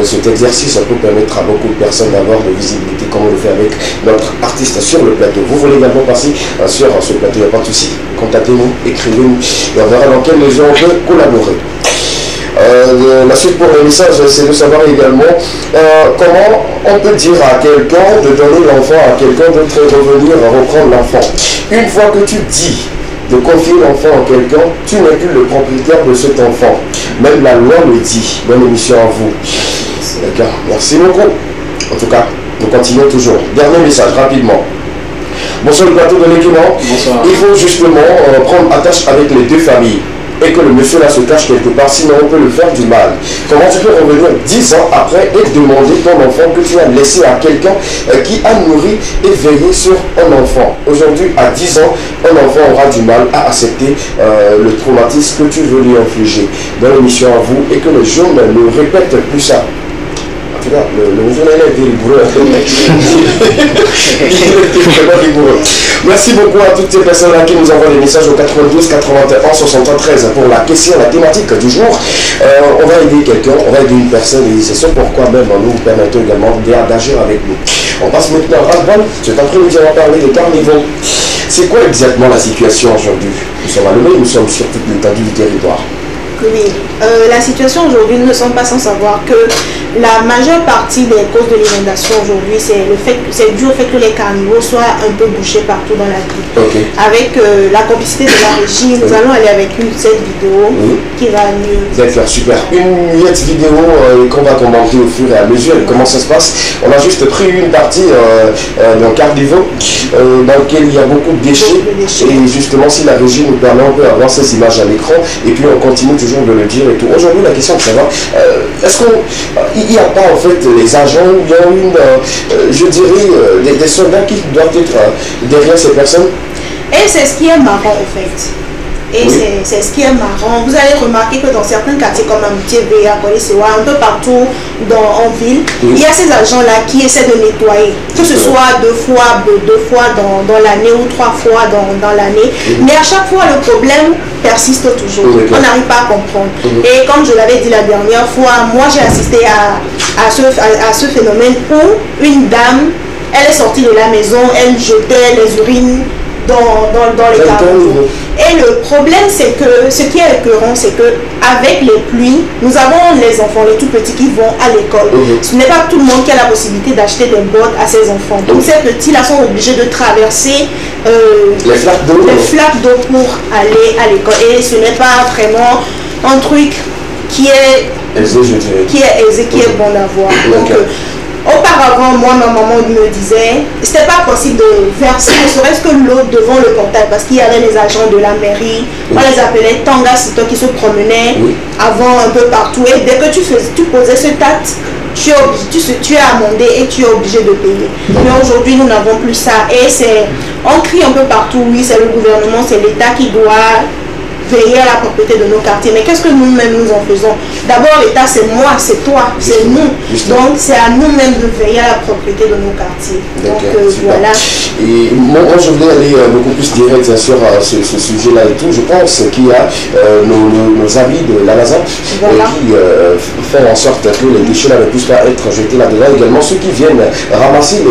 [SPEAKER 1] cet exercice pour permettre à beaucoup de personnes d'avoir de visibilité comme on le fait avec notre artiste sur le plateau. Vous voulez également passer sur ce plateau, il n'y a pas de souci. Contactez-nous, écrivez-nous et on verra dans quelle mesure on peut collaborer. La suite pour le message, c'est de savoir également comment on peut dire à quelqu'un de donner l'enfant à quelqu'un d'autre et revenir reprendre l'enfant. Une fois que tu dis de confier l'enfant à quelqu'un, tu n'es plus le propriétaire de cet enfant. Même la loi le dit. Bonne émission à vous. D'accord, merci beaucoup. En tout cas, nous continuons toujours. Dernier message, rapidement. Bonsoir le plateau de l'équipement. Il faut justement prendre attache avec les deux familles et que le monsieur là se cache quelque part, sinon on peut le faire du mal. Comment tu peux revenir 10 ans après et demander ton enfant que tu as laissé à quelqu'un qui a nourri et veillé sur un enfant? Aujourd'hui, à 10 ans, un enfant aura du mal à accepter le traumatisme que tu veux lui infliger. Bonne émission à vous et que les jeunes ne répètent plus ça. Le monsieur là, il est rigoureux. Il est vraiment rigoureux. Merci beaucoup à toutes ces personnes-là qui nous envoient des messages au 92 81 73 pour la question, la thématique du jour. On va aider quelqu'un, on va aider une personne et c'est ce pourquoi même nous vous permettons également d'agir avec nous. On passe maintenant à Ron. Cet après-midi, on va parler de carnivores. C'est quoi exactement la situation aujourd'hui? Nous sommes à Lomé, nous sommes sur toute l'étendue du territoire.
[SPEAKER 5] Oui, la situation aujourd'hui, nous ne sommes pas sans savoir que la majeure partie des causes de l'inondation aujourd'hui, c'est dû au fait que les carnivores soient un peu bouchés partout dans la ville.
[SPEAKER 1] Okay.
[SPEAKER 5] Avec la complicité de la régie, nous allons aller avec cette vidéo qui va mieux.
[SPEAKER 1] D'accord, super. Une miette vidéo qu'on va commenter au fur et à mesure. Comment ça se passe? On a juste pris une partie d'un carnivore dans lequel il y a beaucoup de déchets. Et justement, si la régie nous permet, on peut avoir ces images à l'écran et puis on continue toujours de le dire et tout. Aujourd'hui, la question de savoir, est-ce qu'il n'y a pas en fait les agents ou bien je dirais, des soldats qui doivent être derrière ces personnes?
[SPEAKER 5] Et c'est ce qui est marrant en fait. Et c'est ce qui est marrant. Vous allez remarquer que dans certains quartiers comme Amitié, à Kolesewa, un peu partout en ville, il y a ces agents-là qui essaient de nettoyer. Que ce soit deux fois dans l'année ou 3 fois dans l'année. Mais à chaque fois, le problème persiste toujours. On n'arrive pas à comprendre. Et comme je l'avais dit la dernière fois, moi j'ai assisté à ce phénomène où une dame, elle est sortie de la maison, elle jetait les urines dans les carnivores. Et le problème, c'est que ce qui est récurrent, c'est que avec les pluies, nous avons les enfants, les tout petits qui vont à l'école. Ce n'est pas tout le monde qui a la possibilité d'acheter des bottes à ses enfants. Donc ces petits-là sont obligés de traverser les flaques d'eau pour aller à l'école. Et ce n'est pas vraiment un truc qui est aisé, qui est bon à voir. Donc, auparavant, moi, ma maman me disait, c'était pas possible de verser ne serait-ce que l'eau devant le portail parce qu'il y avait les agents de la mairie, on les appelait Tangasito qui se promenaient avant un peu partout. Et dès que tu posais ce tact, tu es amendé et tu es obligé de payer. Mais aujourd'hui, nous n'avons plus ça. Et on crie un peu partout, oui, c'est le gouvernement, c'est l'État qui doit veiller à la propriété de nos quartiers. Mais qu'est-ce que nous-mêmes nous en faisons? D'abord, l'État, c'est moi, c'est toi, c'est nous. Donc, c'est à nous-mêmes de veiller à la propriété de nos quartiers. Donc, voilà.
[SPEAKER 1] Et moi, je voulais aller beaucoup plus direct sur ce sujet-là et tout. Je pense qu'il y a nos amis de la NASA qui font en sorte que les déchets ne puissent pas être jetés là-dedans. Également, ceux qui viennent ramasser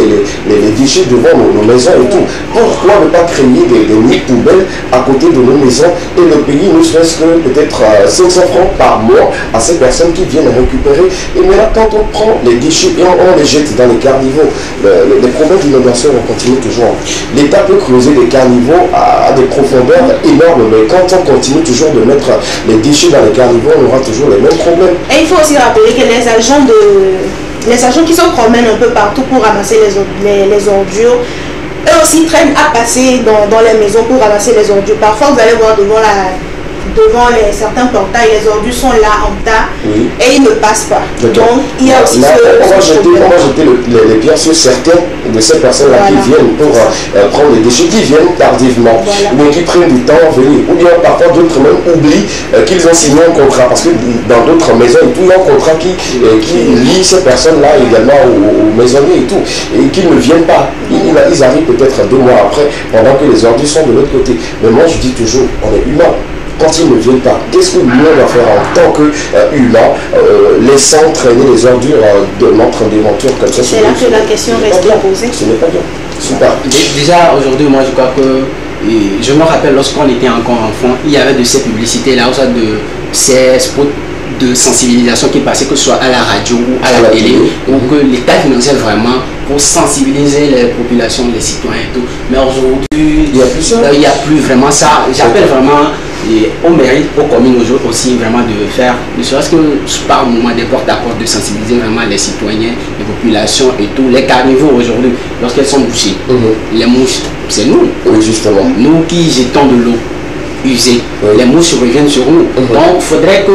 [SPEAKER 1] les déchets devant nos maisons et tout. Pourquoi ne pas créer des nids poubelles à côté de nos maisons et le pays, ne serait-ce que peut-être 500 francs par mois à ces personnes qui viennent récupérer. Et maintenant, quand on prend les déchets et on les jette dans les carnivores, les problèmes d'inondation vont continuer toujours. L'État peut creuser des carnivores à des profondeurs énormes, mais quand on continue toujours de mettre les déchets dans les carnivores, on aura toujours les mêmes problèmes.
[SPEAKER 5] Et il faut aussi rappeler que les agents qui se promènent un peu partout pour ramasser les ordures, eux aussi traînent à passer dans les maisons pour ramasser les ordures. Parfois, vous allez voir devant certains portails, les ordures sont là en tas et ils ne passent pas. Donc, il y a aussi
[SPEAKER 1] on va jeter les pierres sur certains de ces personnes-là qui viennent pour prendre les déchets, qui viennent tardivement, ou bien qui prennent du temps à venir, ou bien parfois d'autres même oublient qu'ils ont signé un contrat, parce que dans d'autres maisons, il y a un contrat qui lie ces personnes-là également aux maisonniers et tout, et qu'ils ne viennent pas. Ils arrivent peut-être 2 mois après, pendant que les ordures sont de l'autre côté. Mais moi, je dis toujours, on est humain. Quand ils ne viennent pas, qu'est-ce que nous on va faire en tant qu'humains, laissant traîner les ordures de notre déventure comme ça?
[SPEAKER 5] C'est là que la question reste posée.
[SPEAKER 1] Ce n'est pas bien. Super.
[SPEAKER 4] Déjà aujourd'hui, moi je crois que, je me rappelle lorsqu'on était encore enfant, il y avait de ces publicités là, de ces spots de sensibilisation qui passaient, que ce soit à la radio ou à la télé, ou que l'État finançait vraiment pour sensibiliser les populations, les citoyens et tout. Mais aujourd'hui, il n'y a plus vraiment ça. J'appelle vraiment aux mairies, aux communes aussi vraiment de faire, ne serait-ce que par moment des porte-à-porte, de sensibiliser vraiment les citoyens, les populations et tout. Les carnivores aujourd'hui, lorsqu'elles sont bouchées, les mouches, c'est nous.
[SPEAKER 1] Oui, justement.
[SPEAKER 4] Nous qui jetons de l'eau usée, les mouches reviennent sur nous. Donc il faudrait que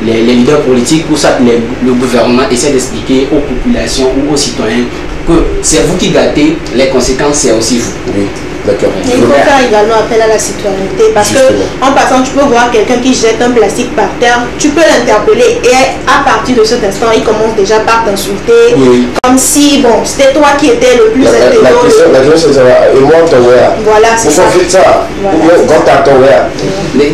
[SPEAKER 4] les leaders politiques ou ça, le gouvernement essaie d'expliquer aux populations ou aux citoyens que c'est vous qui gâtez, les conséquences c'est aussi vous.
[SPEAKER 1] D'accord.
[SPEAKER 5] Il faut faire également appel à la citoyenneté parce que en passant, tu peux voir quelqu'un qui jette un plastique par terre, tu peux l'interpeller et à partir de cet instant, il commence déjà par t'insulter, comme si, bon, c'était toi qui étais le plus intelligent.
[SPEAKER 1] La question c'est ça, et moi, ton wea.
[SPEAKER 5] Voilà, c'est ça.
[SPEAKER 1] Vous faites ça, quand t'as ton wea.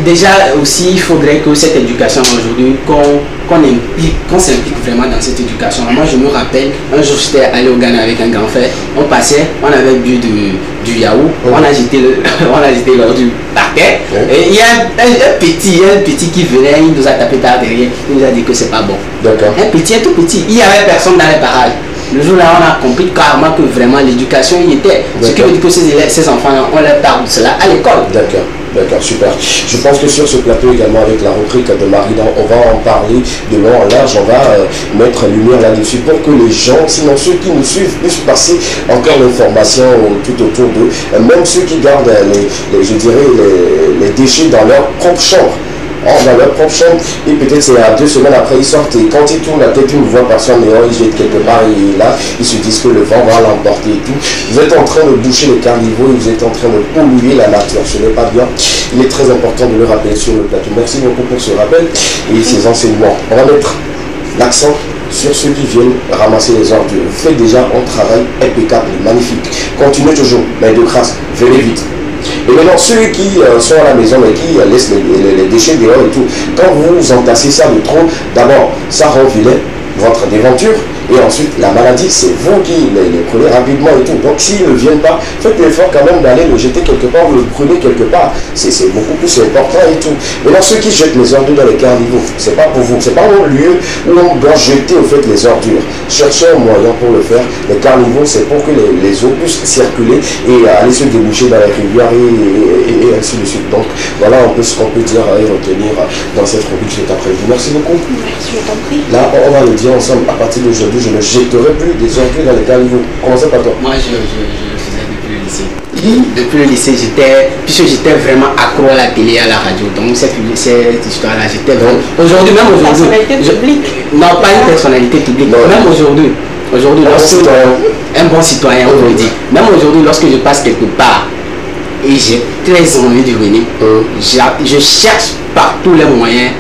[SPEAKER 4] Déjà aussi, il faudrait que cette éducation aujourd'hui, qu'on s'implique vraiment dans cette éducation. Moi, je me rappelle, un jour, j'étais allé au Ghana avec un grand frère. On passait, on avait bu du yaourt, on a jeté l'ordure par terre. Et il y a un petit qui venait, il nous a tapé par derrière, il nous a dit que c'est pas bon. Un petit, un tout petit. Il n'y avait personne dans les parages. Le jour-là, on a compris carrément que vraiment l'éducation y était. Ce qui veut dire que ces enfants, on leur parle de cela à l'école.
[SPEAKER 1] D'accord, super. Je pense que sur ce plateau également avec la rubrique de Marina, on va en parler de long en large, on va mettre lumière là-dessus pour que les gens, sinon ceux qui nous suivent, puissent passer encore l'information tout autour d'eux, même ceux qui gardent les déchets dans leur propre chambre. Dans leur propre chambre, et peut-être c'est 2 semaines après ils sortent et quand ils tournent la tête ils ne voient personne et ils jettent quelque part et là ils se disent que le vent va l'emporter et tout. Vous êtes en train de boucher les caniveaux et vous êtes en train de polluer la nature, ce n'est pas bien. Il est très important de le rappeler sur le plateau. Merci beaucoup pour ce rappel et ces enseignements. On va mettre l'accent sur ceux qui viennent ramasser les ordures. Vous faites déjà un travail impeccable, magnifique. Continuez toujours, mais de grâce, venez vite. Et maintenant, ceux qui sont à la maison et qui laissent les déchets dehors et tout, quand vous entassez ça de trop, d'abord, ça rend vilain votre déventure. Et ensuite, la maladie, c'est vous qui les prenez rapidement et tout. Donc, s'ils ne viennent pas, faites l'effort quand même d'aller le jeter quelque part ou le brûler quelque part. C'est beaucoup plus important et tout. Maintenant, ceux qui jettent les ordures dans les caniveaux, c'est pas pour vous. C'est pas un lieu où on doit jeter au fait les ordures. Cherchez un moyen pour le faire. Les caniveaux, c'est pour que les eaux puissent circuler et aller se déboucher dans les rivières et ainsi de suite. Donc, voilà un peu ce qu'on peut dire et retenir dans cette rubrique cet après-midi. Merci beaucoup.
[SPEAKER 5] Merci, je t'en prie.
[SPEAKER 1] Là, on va le dire ensemble. À partir d'aujourd'hui, je ne jetterai plus des ordures dans les caniveaux. Commencez par toi.
[SPEAKER 4] Moi, je le faisais depuis le lycée. Depuis le lycée, puisque j'étais vraiment accro à la télé, à la radio. Donc, cette histoire-là, j'étais vraiment. Aujourd'hui, même aujourd'hui. Non, pas une personnalité publique. Même aujourd'hui. Aujourd'hui, un bon citoyen, on peut dire. Même aujourd'hui, lorsque je passe quelque part et j'ai très envie de venir, je cherche par tous les moyens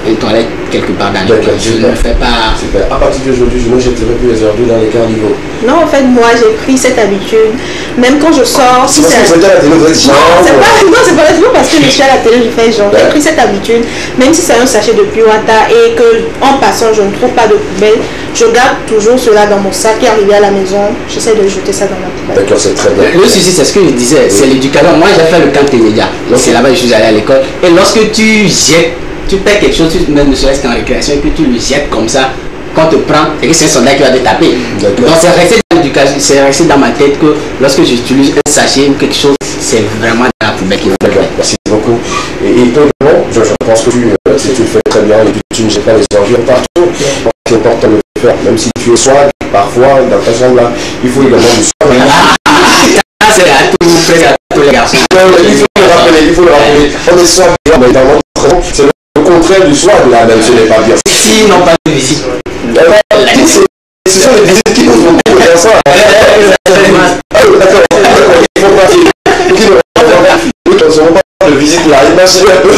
[SPEAKER 4] une toilette quelque part dans l'école. Je ne fais pas.
[SPEAKER 1] Super. À partir d'aujourd'hui, je ne jetterai plus les ordures dans les caniveaux.
[SPEAKER 5] Non, en fait, moi, j'ai pris cette habitude. Même quand je sors.
[SPEAKER 1] Si c'est à la télé, vous êtes genre.
[SPEAKER 5] Non, c'est pas parce que je suis à la télé, je fais genre. J'ai pris cette habitude. Même si c'est un sachet de Puwata et que en passant, je ne trouve pas de poubelle, je garde toujours cela dans mon sac et arrivé à la maison, j'essaie de jeter ça dans la poubelle.
[SPEAKER 1] D'accord, c'est très bien.
[SPEAKER 4] Le souci, c'est ce que je disais, c'est l'éducation. Moi, j'ai fait le camp média. Donc, c'est là-bas que je suis allé à l'école. Et lorsque tu jettes, tu perds quelque chose, même ne serait-ce qu'en récréation, et que tu le jettes comme ça, quand on te prend, et que c'est un soldat qui va te taper. Donc c'est resté dans l'éducation, c'est resté dans ma tête que lorsque j'utilise un sachet ou quelque chose, c'est vraiment dans la poubelle qu'il faut.
[SPEAKER 1] D'accord, merci beaucoup. Et toi, je pense que tu le fais très bien et tu ne jettes pas les ordures partout. C'est important de le faire, même si tu es swag, parfois, dans ta chambre là, il faut également du swag.
[SPEAKER 4] C'est à tous les garçons.
[SPEAKER 1] Il faut le rappeler. On est swag, mais dans notre monde, c'est le contraire du swag là, même ce n'est pas bien.
[SPEAKER 4] Si, non, pas de visite.
[SPEAKER 1] Ce sont les visites qui nous font faire ça. D'accord, il faut pas de visite là, imaginez un peu.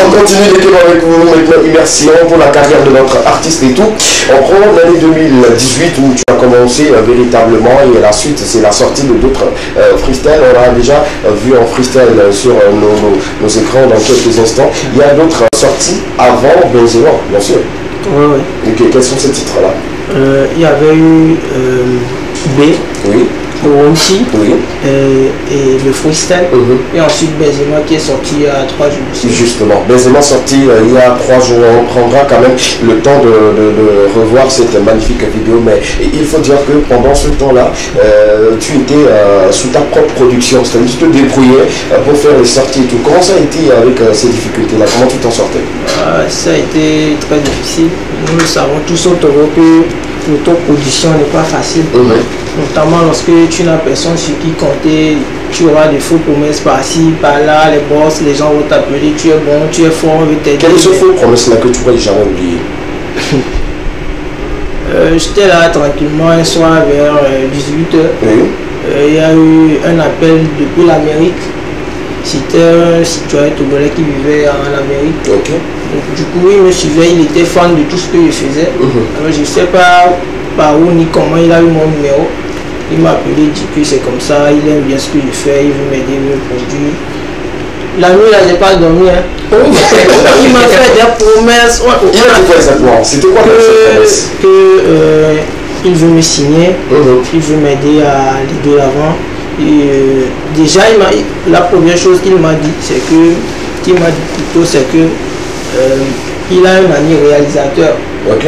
[SPEAKER 1] On continue les thèmes avec vous maintenant. Immersion pour la carrière de notre artiste et tout. On prend l'année 2018 où tu as commencé véritablement et la suite c'est la sortie de d'autres freestyles. On a déjà vu en freestyle sur nos écrans dans quelques instants. Il y a d'autres sorties avant Benzema, bien sûr.
[SPEAKER 6] Oui.
[SPEAKER 1] Okay, quels sont ces titres-là?
[SPEAKER 6] Il y avait eu B.
[SPEAKER 1] Oui.
[SPEAKER 6] Ronchi,
[SPEAKER 1] oui.
[SPEAKER 6] Et le freestyle, et ensuite Benzema qui est sorti il y a 3 jours.
[SPEAKER 1] Justement, Benzema sorti il y a 3 jours. On prendra quand même le temps de revoir cette magnifique vidéo, mais il faut dire que pendant ce temps-là, tu étais sous ta propre production, c'est-à-dire que tu te débrouillais pour faire les sorties et tout. Comment ça a été avec ces difficultés-là? Comment tu t'en sortais?
[SPEAKER 6] Ça a été très difficile. Nous le savons tous autour que l'autoproduction n'est pas facile. Notamment lorsque tu n'as personne sur qui compter, tu auras des faux promesses par-ci, par-là, les boss, les gens vont t'appeler, tu es bon, tu es fort, on veut t'aider.
[SPEAKER 1] Quelle est ce faux promesse-là que tu ne pourrais jamais oublier?
[SPEAKER 6] J'étais là tranquillement un soir vers 18h. il y a eu un appel depuis l'Amérique. C'était un citoyen togolais qui vivait en Amérique.
[SPEAKER 1] Ok.
[SPEAKER 6] Donc, du coup, il me suivait, il était fan de tout ce que je faisais. Alors, je ne sais pas par où ni comment il a eu mon numéro. Il m'a appelé, dit que c'est comme ça, il aime bien ce que je fais, il veut m'aider, il veut me produire. La nuit, là, j'ai pas dormi. Hein. Il m'a fait des promesses.
[SPEAKER 1] Il a dit quoi exactement? C'était quoi
[SPEAKER 6] il veut me signer, il veut m'aider à aller de l'avant. Déjà, la première chose qu'il m'a dit, c'est que il a un ami réalisateur.
[SPEAKER 1] Ok.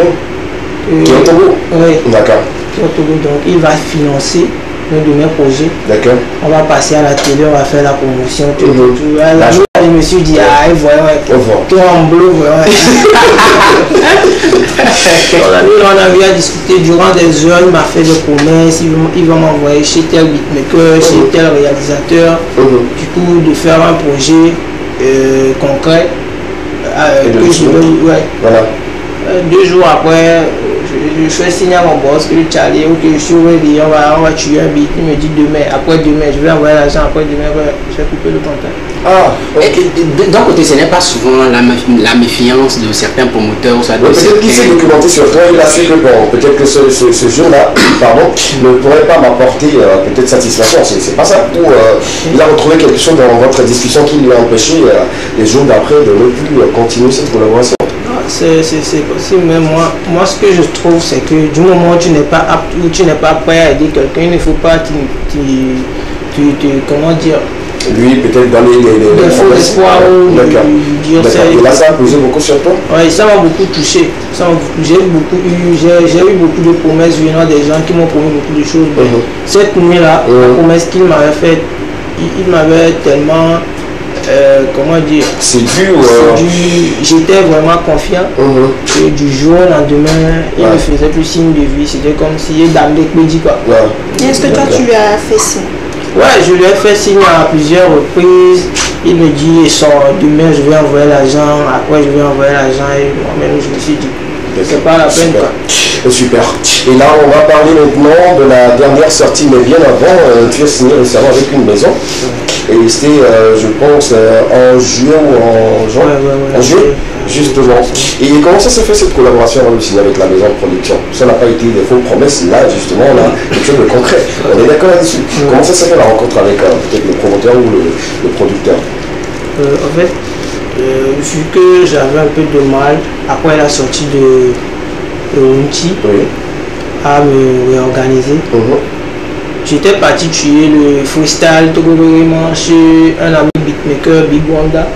[SPEAKER 1] Qui est au Togo?
[SPEAKER 6] Oui.
[SPEAKER 1] D'accord.
[SPEAKER 6] Qui est au Togo, donc il va financer l'un de mes projets.
[SPEAKER 1] D'accord.
[SPEAKER 6] On va passer à la télé, on va faire la promotion. Tout. Je me suis dit, voyons, tout en bleu, voyons. On a bien discuté durant des heures, il m'a fait des promesses, il va m'envoyer chez tel beatmaker, chez tel réalisateur, du coup de faire un projet concret.
[SPEAKER 1] Voilà.
[SPEAKER 6] 2 jours après, je fais signer à mon boss que Charlie, ok, je suis ready, on va tuer un beat. Il me dit demain, après-demain, je vais envoyer l'argent, après-demain, je vais couper le contact.
[SPEAKER 1] Ah, okay.
[SPEAKER 4] D'un côté, ce n'est pas souvent la méfiance de certains promoteurs.
[SPEAKER 1] Peut-être qu'il s'est documenté sur toi, il a su que bon, peut-être que ce jeu-là, pardon, ne pourrait pas m'apporter peut-être satisfaction. C'est pas ça. Ou il a retrouvé quelque chose dans votre discussion qui lui a empêché les jours d'après de ne plus continuer cette collaboration.
[SPEAKER 6] C'est possible, mais moi ce que je trouve, c'est que du moment où tu n'es pas apte ou tu n'es pas prêt à aider quelqu'un, il ne faut pas comment dire,
[SPEAKER 1] lui peut-être donner des
[SPEAKER 6] faux espoirs ou dire ça.
[SPEAKER 1] Et là ça a posé beaucoup sur toi?
[SPEAKER 6] Oui, ça m'a beaucoup touché. J'ai eu beaucoup de promesses venant des gens qui m'ont promis beaucoup de choses. Cette nuit-là, la promesse qu'il m'avait faite, il m'avait tellement comment dire, j'étais vraiment confiant et du jour au lendemain il me faisait plus signe de vie. C'était comme si il me dit quoi.
[SPEAKER 5] Est-ce que toi tu lui as fait signe?
[SPEAKER 6] Ouais, je lui ai fait signe à plusieurs reprises. Il me dit demain je vais envoyer l'argent, après je vais envoyer l'argent, et moi-même je me suis dit c'est pas la peine quoi.
[SPEAKER 1] Super. Et là on va parler maintenant de la dernière sortie, mais bien avant, tu as signé récemment avec une maison. Et c'était, je pense, en juin ou en juin. En juillet, justement. Et comment ça s'est fait cette collaboration avant de signer avec la maison de production? Ça n'a pas été des fausses promesses. Là, justement, on a quelque chose de concret. On est d'accord là-dessus. Comment ça s'est fait la rencontre avec peut-être le promoteur ou le producteur?
[SPEAKER 6] En fait, vu que j'avais un peu de mal après la sortie de Unti à me réorganiser. J'étais parti tuer le freestyle togolais chez un ami beatmaker, Big Wanda.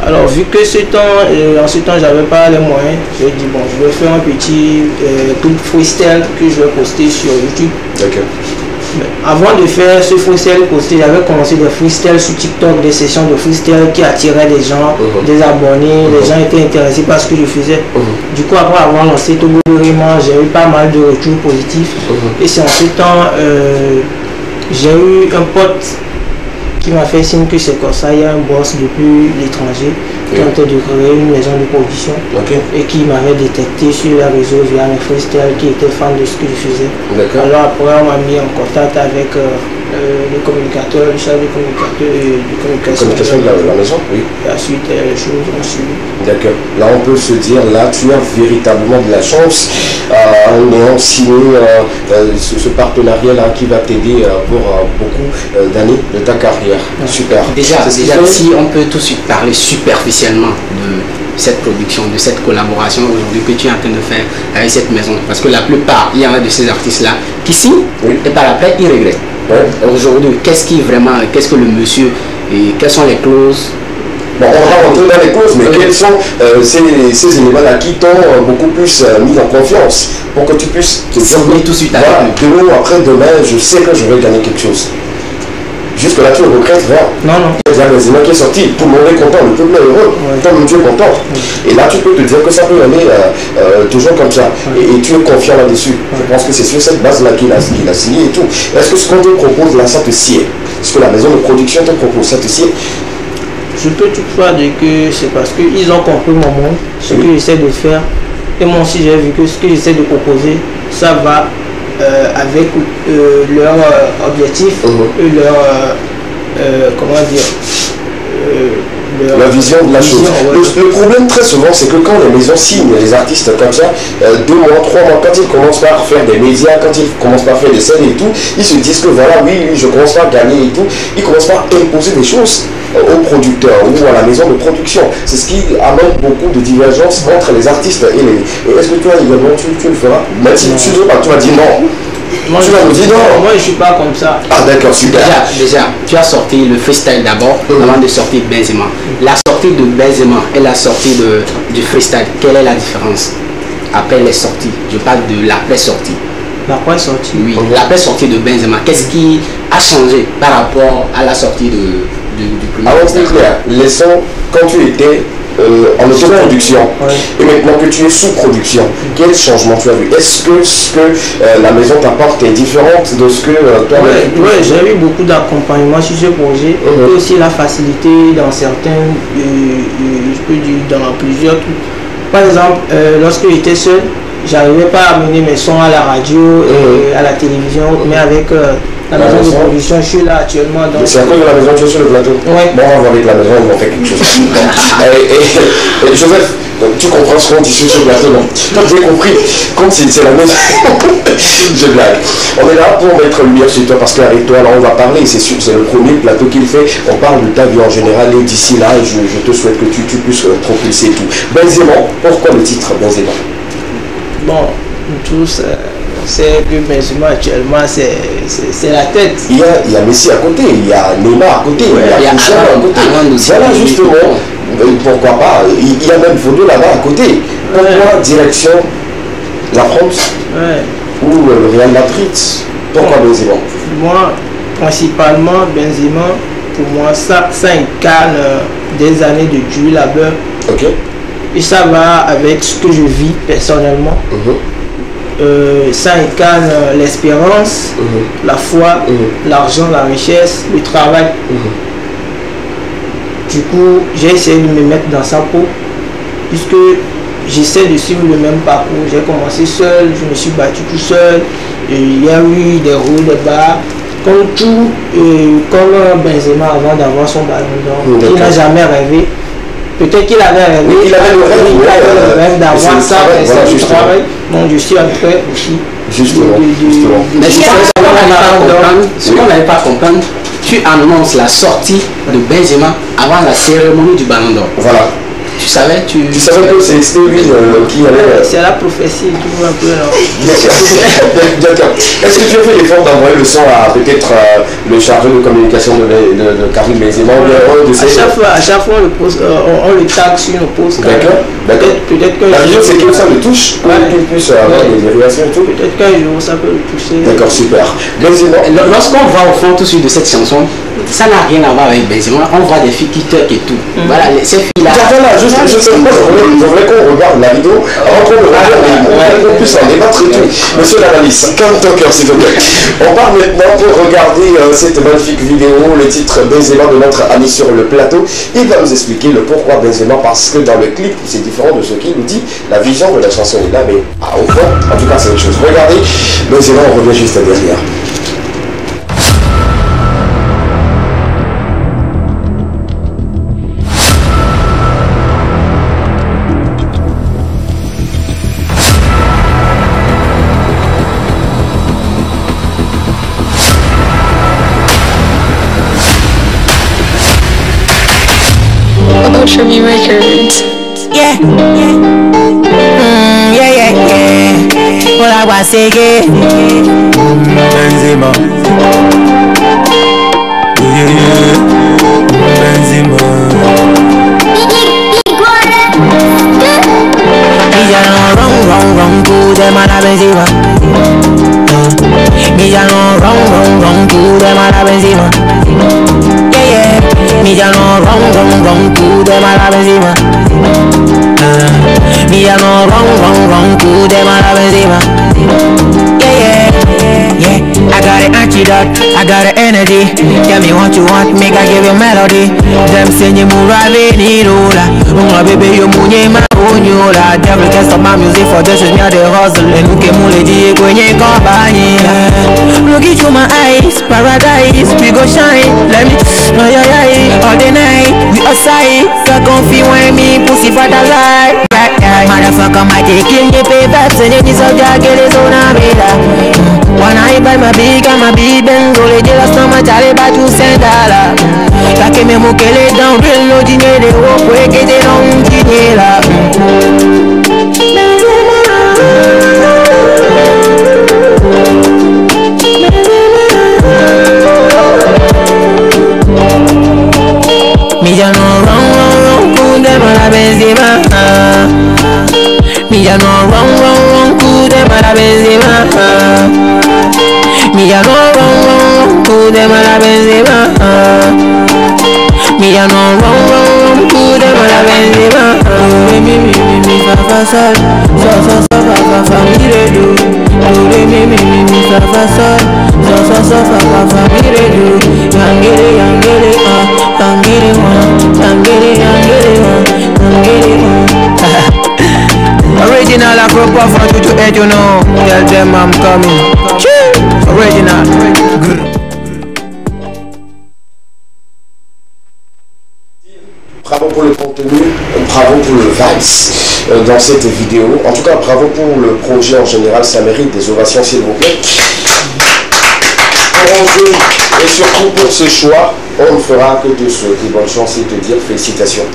[SPEAKER 6] Alors vu que en ce temps j'avais pas les moyens, j'ai dit bon, je vais faire un petit clip freestyle que je vais poster sur YouTube. Avant de faire ce freestyle posté, j'avais commencé des freestyles sur TikTok, des sessions de freestyle qui attiraient des gens, des abonnés, les gens étaient intéressés par ce que je faisais. Du coup, après avoir lancé Togolais, j'ai eu pas mal de retours positifs. Et c'est en ce temps, j'ai eu un pote qui m'a fait signe que c'est comme ça. Il y a un boss depuis l'étranger qui est en train de créer une maison de production et qui m'avait détecté sur les réseaux via mes freestyles qui étaient fans de ce que je faisais. Alors après on m'a mis en contact avec le communicateur, le chef de communication
[SPEAKER 1] de la maison.
[SPEAKER 6] Et ensuite les choses ont suivi.
[SPEAKER 1] D'accord. Là on peut se dire, là tu as véritablement de la chance en ayant signé ce partenariat-là qui va t'aider pour beaucoup d'années de ta carrière. Super.
[SPEAKER 4] Déjà, si on peut tout de suite parler superficiellement de cette production, de cette collaboration aujourd'hui que tu es en train de faire avec cette maison, parce que la plupart, il y en a de ces artistes-là qui signent et par après ils regrettent. Aujourd'hui, qu'est-ce que le monsieur et quelles sont les clauses?
[SPEAKER 1] Bon, on va rentrer dans les clauses, mais quels sont ces éléments-là qui t'ont beaucoup plus mis en confiance pour que tu puisses te dire
[SPEAKER 4] tout de suite
[SPEAKER 1] demain ou après-demain, je sais que je vais gagner quelque chose. Jusque là, tu le regrettes, vraiment.
[SPEAKER 6] Non.
[SPEAKER 1] Il y a des éléments qui est sorti, tout le monde est content, le peuple est heureux, toi-même tu es content. Et là, tu peux te dire que ça peut aller toujours comme ça. Et tu es confiant là-dessus. Je pense que c'est sur cette base-là qu'il a signé et tout. Est-ce que ce qu'on te propose là, ça te sied? Ce que la maison de production te propose, ça te sied?
[SPEAKER 6] Je peux toutefois dire que c'est parce qu'ils ont compris mon monde, ce que j'essaie de faire. Et moi aussi, j'ai vu que ce que j'essaie de proposer, ça va avec leur objectif et leur comment dire
[SPEAKER 1] la vision de la chose. Le problème très souvent, c'est que quand les maisons signent les artistes comme ça, 2 mois, 3 mois, quand ils commencent par faire des médias, quand ils commencent par faire des scènes et tout, ils se disent que voilà, oui, je commence par gagner et tout, ils commencent par imposer des choses aux producteurs ou à la maison de production. C'est ce qui amène beaucoup de divergences entre les artistes et les... Est-ce que toi également tu le feras? Même si tu vas dire non.
[SPEAKER 6] Moi,
[SPEAKER 1] tu vas me dire non.
[SPEAKER 6] Moi je suis pas comme ça.
[SPEAKER 1] Ah d'accord, super.
[SPEAKER 4] Déjà, tu as sorti le freestyle d'abord avant de sortir Benzema. La sortie de Benzema et la sortie du freestyle, quelle est la différence après les sorties? Je parle de l'après-sortie.
[SPEAKER 6] L'après-sortie?
[SPEAKER 4] Oui, l'après-sortie de Benzema. Qu'est-ce qui a changé par rapport à la sortie du premier?
[SPEAKER 1] Alors c'est clair, les sons, quand tu étais en autoproduction et maintenant que tu es sous production, quel changement tu as vu? Est-ce que ce que la maison t'apporte est différente de ce que toi?
[SPEAKER 6] Oui, j'ai eu beaucoup d'accompagnement sur ce projet et aussi la facilité dans certains, je peux dire dans plusieurs trucs. Par exemple, lorsque j'étais seul, j'arrivais pas à amener mes sons à la radio et à la télévision, mais avec la maison de production, je suis là actuellement.
[SPEAKER 1] C'est à cause de la maison que tu es sur le plateau?
[SPEAKER 6] Oui.
[SPEAKER 1] Bon, on va avec la maison, on va faire quelque chose. et Joseph, tu comprends ce qu'on dit sur ce plateau, non? J'ai compris, comme c'est la maison. Je blague. On est là pour mettre lumière sur toi parce qu'avec toi, là, on va parler. C'est sûr, c'est le premier plateau qu'il fait. On parle de ta vie en général et d'ici là, je te souhaite que tu puisses propulser tout. Benzema, pourquoi le titre Benzema?
[SPEAKER 6] Bon, tous, c'est que Benzema actuellement, c'est la tête.
[SPEAKER 1] Il y a Messi à côté, il y a Neymar à côté, il y a Cristiano à côté. Voilà, justement, pourquoi pas. Il y a même Fodo là-bas à côté. Pourquoi direction la France ou le Real Madrid? Pourquoi Benzema?
[SPEAKER 6] Moi, principalement, Benzema, pour moi, ça incarne des années de dur labeur.
[SPEAKER 1] Ok.
[SPEAKER 6] Et ça va avec ce que je vis personnellement. Ça incarne l'espérance, la foi, l'argent, la richesse, le travail. Du coup, j'ai essayé de me mettre dans sa peau, puisque j'essaie de suivre le même parcours. J'ai commencé seul, je me suis battu tout seul. Il y a eu des hauts, des bas. Comme tout, comme Benzema avant d'avoir son ballon d'or, il n'a jamais rêvé. Peut-être qu'il avait rêvé,
[SPEAKER 1] il avait le rêve
[SPEAKER 6] d'avoir ça, c'est du travail. Donc je suis en train aussi.
[SPEAKER 1] Justement.
[SPEAKER 4] Mais ce qu'on n'avait pas compris, tu annonces la sortie de Benzema avant la cérémonie du Ballon d'Or.
[SPEAKER 1] Voilà.
[SPEAKER 4] Tu savais
[SPEAKER 1] que c'était lui qui allait...
[SPEAKER 6] C'est la prophétie, toujours un peu.
[SPEAKER 1] D'accord. Est-ce que tu as fait l'effort d'envoyer le son à peut-être le chargé de communication de Karim Benzema?
[SPEAKER 6] À chaque fois, on le tag sur nos posts.
[SPEAKER 1] D'accord.
[SPEAKER 6] Peut-être que...
[SPEAKER 1] La vidéo, c'est que ça le touche pour qu'il puisse avoir des réactions et tout.
[SPEAKER 6] Peut-être qu'un jour, ça peut le toucher.
[SPEAKER 1] D'accord, super. Benzema.
[SPEAKER 4] Lorsqu'on va au fond tout de suite de cette chanson, ça n'a rien à voir avec Benzema. On voit des filles qui tuck et tout. Voilà, ces filles-là...
[SPEAKER 1] Je voulais qu'on regarde la vidéo avant qu'on le regarde et qu'on puisse en débattre et tout. Monsieur l'analyste, calme ton cœur s'il te plaît. On part maintenant pour regarder cette magnifique vidéo, le titre Benzema de notre ami sur le plateau. Il va nous expliquer le pourquoi Benzema, parce que dans le clip c'est différent de ce qu'il nous dit. La vision de la chanson est là, mais au fond, en tout cas c'est autre chose. Regardez, Benzema, on revient juste derrière.
[SPEAKER 8] Tribute Records.
[SPEAKER 7] Yeah. Yeah. What I was saying.
[SPEAKER 2] Benzema. Yeah. Benzema.
[SPEAKER 7] Me ya no wrong to them a la Benzema. Me ya no wrong to them a la Benzema. Yeah. Me ya no wrong to them a la Benzema. Me ya no wrong to them a la Benzema. Yeah. I got the antidote, I got the energy. Tell me what you want, make I give you melody. Them say you move right in it, my baby you move my unyola. Devil can't stop my music for this is me the hustle. And look at me lady kwenye company. Look into my eyes, paradise, we go shine. Let me, all the night, we outside. So confused when me pussy for the light. Motherfucker might take kill me, pay back, and you so get it on a beta. When I buy my big Benz, only the last time I tell you about $200. Take me mukele down, real no dinner, they walk away, get it on dinner. Me ya no run, cool them a la Benzema. Me ya no run, cool them a la Benzema. Me ya no run, cool them a la Benzema. Me ya no run, cool them a la Benzema. Mi fa sol, fa mi re do. Mi fa sol, fa mi re do. Yangere, original Afro Puff on 228, you know. Tell them I'm coming. Original.
[SPEAKER 1] Bravo pour le contenu, bravo pour le vibes dans cette vidéo. En tout cas, bravo pour le projet en général, ça mérite des ovations s'il vous plaît. Et surtout pour ce choix, on ne fera que te souhaiter bonne chance et te dire félicitations.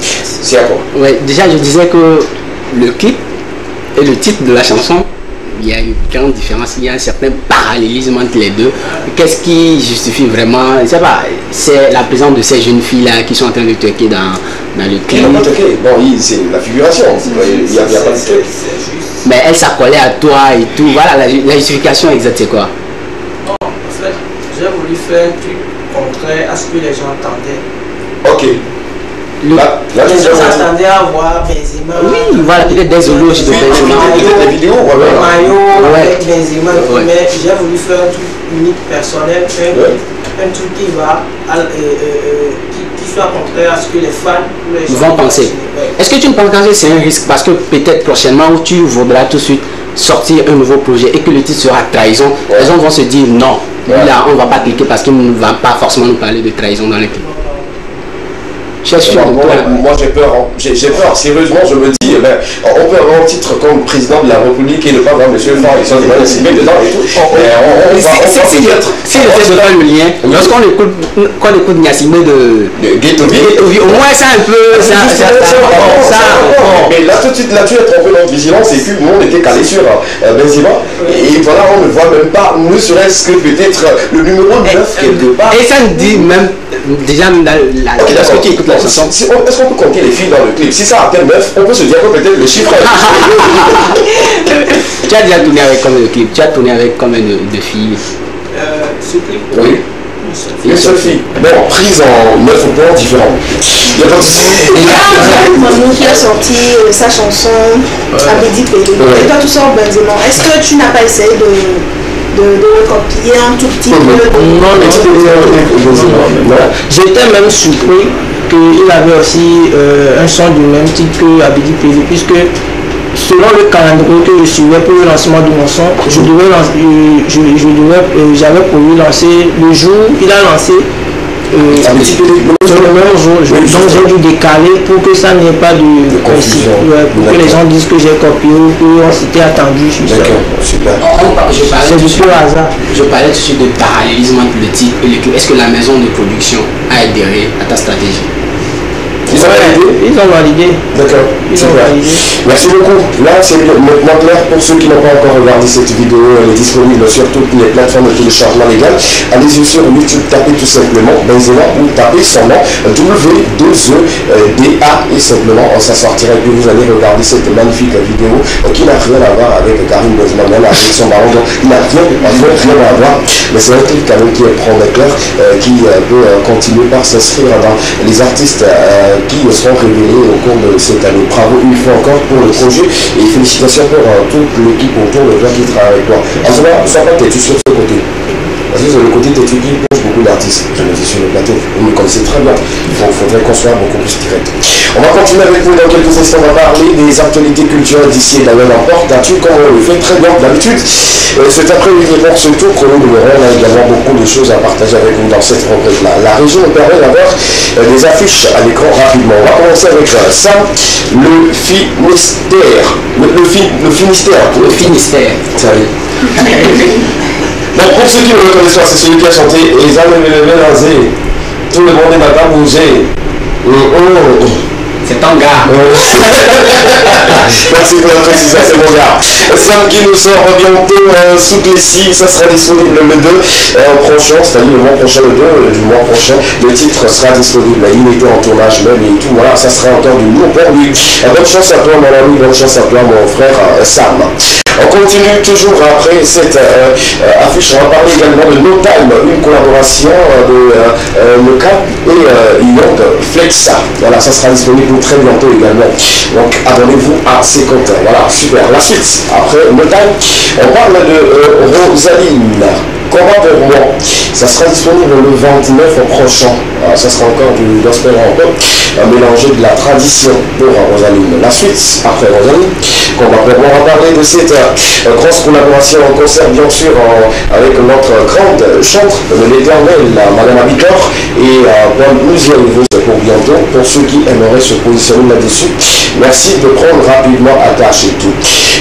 [SPEAKER 1] C'est à toi.
[SPEAKER 4] Ouais, déjà je disais que le clip et le titre de la chanson, il y a une grande différence, il y a un certain parallélisme entre les deux. Qu'est-ce qui justifie vraiment, je sais pas, c'est la présence de ces jeunes filles là qui sont en train de twerker dans le clip.
[SPEAKER 1] Non, c'est la figuration, il n'y a pas de truc.
[SPEAKER 4] Mais elle s'accolait à toi et tout, voilà la justification exacte c'est quoi?
[SPEAKER 6] J'ai voulu faire un truc contraire à ce que les gens attendaient.
[SPEAKER 1] Ok. Là,
[SPEAKER 6] les gens s'attendaient à voir Benzema.
[SPEAKER 4] Oui, voilà, peut-être des zoologies de Benzema.
[SPEAKER 1] Des vidéos,
[SPEAKER 6] voilà. Maillot avec Benzema. Mais j'ai voulu faire un truc unique, personnel, un truc qui va, qui soit contraire à ce que les fans
[SPEAKER 4] vont penser. Est-ce que tu ne penses pas que c'est un risque parce que peut-être prochainement où tu voudras tout de suite sortir un nouveau projet et que le titre sera trahison, les gens vont se dire non. Là, on ne va pas cliquer parce qu'il ne va pas forcément nous parler de trahison dans les clips.
[SPEAKER 1] Moi j'ai peur, sérieusement je me dis, on peut avoir un titre comme président de la République et ne pas voir monsieur Fort, ils sont des mal dedans et tout.
[SPEAKER 4] Si je fais le lien, lorsqu'on écoute Niasimé de
[SPEAKER 1] Ghettovi,
[SPEAKER 4] au moins c'est un peu ça.
[SPEAKER 1] Mais là tout de suite, là tu es trompé dans vigilance et puis le monde était calé sur Benzema et voilà on ne voit même pas, ne serait-ce que peut-être le numéro 9 quelque part.
[SPEAKER 4] Et ça me dit même déjà lorsque tu écoutes la chanson.
[SPEAKER 1] Est-ce qu'on peut compter les filles dans le clip? Si ça atteint 9, on peut se dire que peut-être le chiffre
[SPEAKER 4] Tu as déjà tourné avec combien de clips? Tu as tourné avec combien de filles?
[SPEAKER 6] Ce clip?
[SPEAKER 1] Oui. Une seule fille. Bon, prise en 9 points différents. Il n'y a pas de souci.
[SPEAKER 5] Manou qui a sorti sa chanson Abedi Pelé. Et toi tu sors Benzema. Est-ce que tu n'as pas essayé de recopier un tout petit peu?
[SPEAKER 6] Non, j'étais même surpris qu'il avait aussi un son du même titre que Abedi Pelé, puisque selon le calendrier que je suivais pour le lancement de mon son, j'avais prévu lancer le jour il a lancé sur le même jour, donc j'ai dû décaler pour que ça n'ait pas de confusion, pour que les gens disent que j'ai copié ou qu'on s'était attendu sur ça. C'est du pur hasard.
[SPEAKER 4] Je parlais tout de suite de parallélisme entre le titre et le clip. Est-ce que la maison de production a adhéré à ta stratégie?
[SPEAKER 1] Ils ont validé. D'accord. Merci beaucoup. Là, c'est maintenant clair pour ceux qui n'ont pas encore regardé cette vidéo. Elle est disponible sur toutes les plateformes de téléchargement légal. Allez-y sur YouTube, tapez tout simplement Benzema ou tapez son nom W2EDA et simplement ça sortira et puis vous allez regarder cette magnifique vidéo qui n'a rien à voir avec Karim Benzema, même avec son baron. Donc, il n'a rien à voir. Mais c'est un clip quand même qui est prometteur, qui peut continuer par s'inscrire dans les artistes qui seront révélés au cours de cette année. Bravo une fois encore pour le projet et félicitations pour toute l'équipe autour de toi qui travaille avec toi. En ce moment, sois pas têtu sur ce côté. Parce que c'est le côté têtu qui pose beaucoup d'artistes. Je me dis sur le plateau, vous me connaissez très bien. Il faudrait qu'on soit beaucoup plus direct. On va continuer avec vous dans quelques instants. On va parler des actualités culturelles d'ici et d'ailleurs n'importe. Comme on le fait très bien d'habitude. Cet après-midi, pour ce tour chrono numéro, on a également beaucoup de choses à partager avec vous dans cette rubrique-là. La région nous permet d'avoir des affiches à l'écran rapidement. On va commencer avec ça, le Finistère. Le Finistère.
[SPEAKER 4] Le Finistère.
[SPEAKER 1] Salut. Donc pour ceux qui ne le connaissent pas, c'est celui qui a chanté « Et ça me tout le monde n'a pas bougé ».
[SPEAKER 4] C'est ton gars.
[SPEAKER 1] Merci pour la précision, c'est mon gars. Sam qui nous sort bientôt sous Plessis, ça sera disponible le 2 prochain, c'est-à-dire le mois prochain, le 2 du mois prochain. Le titre sera disponible. Il était en tournage même et tout. Voilà, ça sera encore du lourd pour lui. Bonne chance à toi, mon ami, bonne chance à toi, mon frère Sam. On continue toujours après cette affiche. On va parler également de No Time, une collaboration de Loca et Young Flexa. Voilà, ça sera disponible très bientôt également. Donc abonnez-vous à ces comptes. Voilà, super. La suite, après No Time, on parle de Rosaline. Combat pour moi, ça sera disponible le 29 prochain. Alors, ça sera encore du gospel un peu mélanger de la tradition pour Rosaline. La suite, après Rosaline, Combat pour moi, on va parler de cette grosse collaboration en concert, bien sûr, avec notre grande chantre de l'éternel, Madame Abicor, et Paul Ouziel pour bientôt, pour ceux qui aimeraient se positionner là-dessus. Merci de prendre rapidement attache et tout.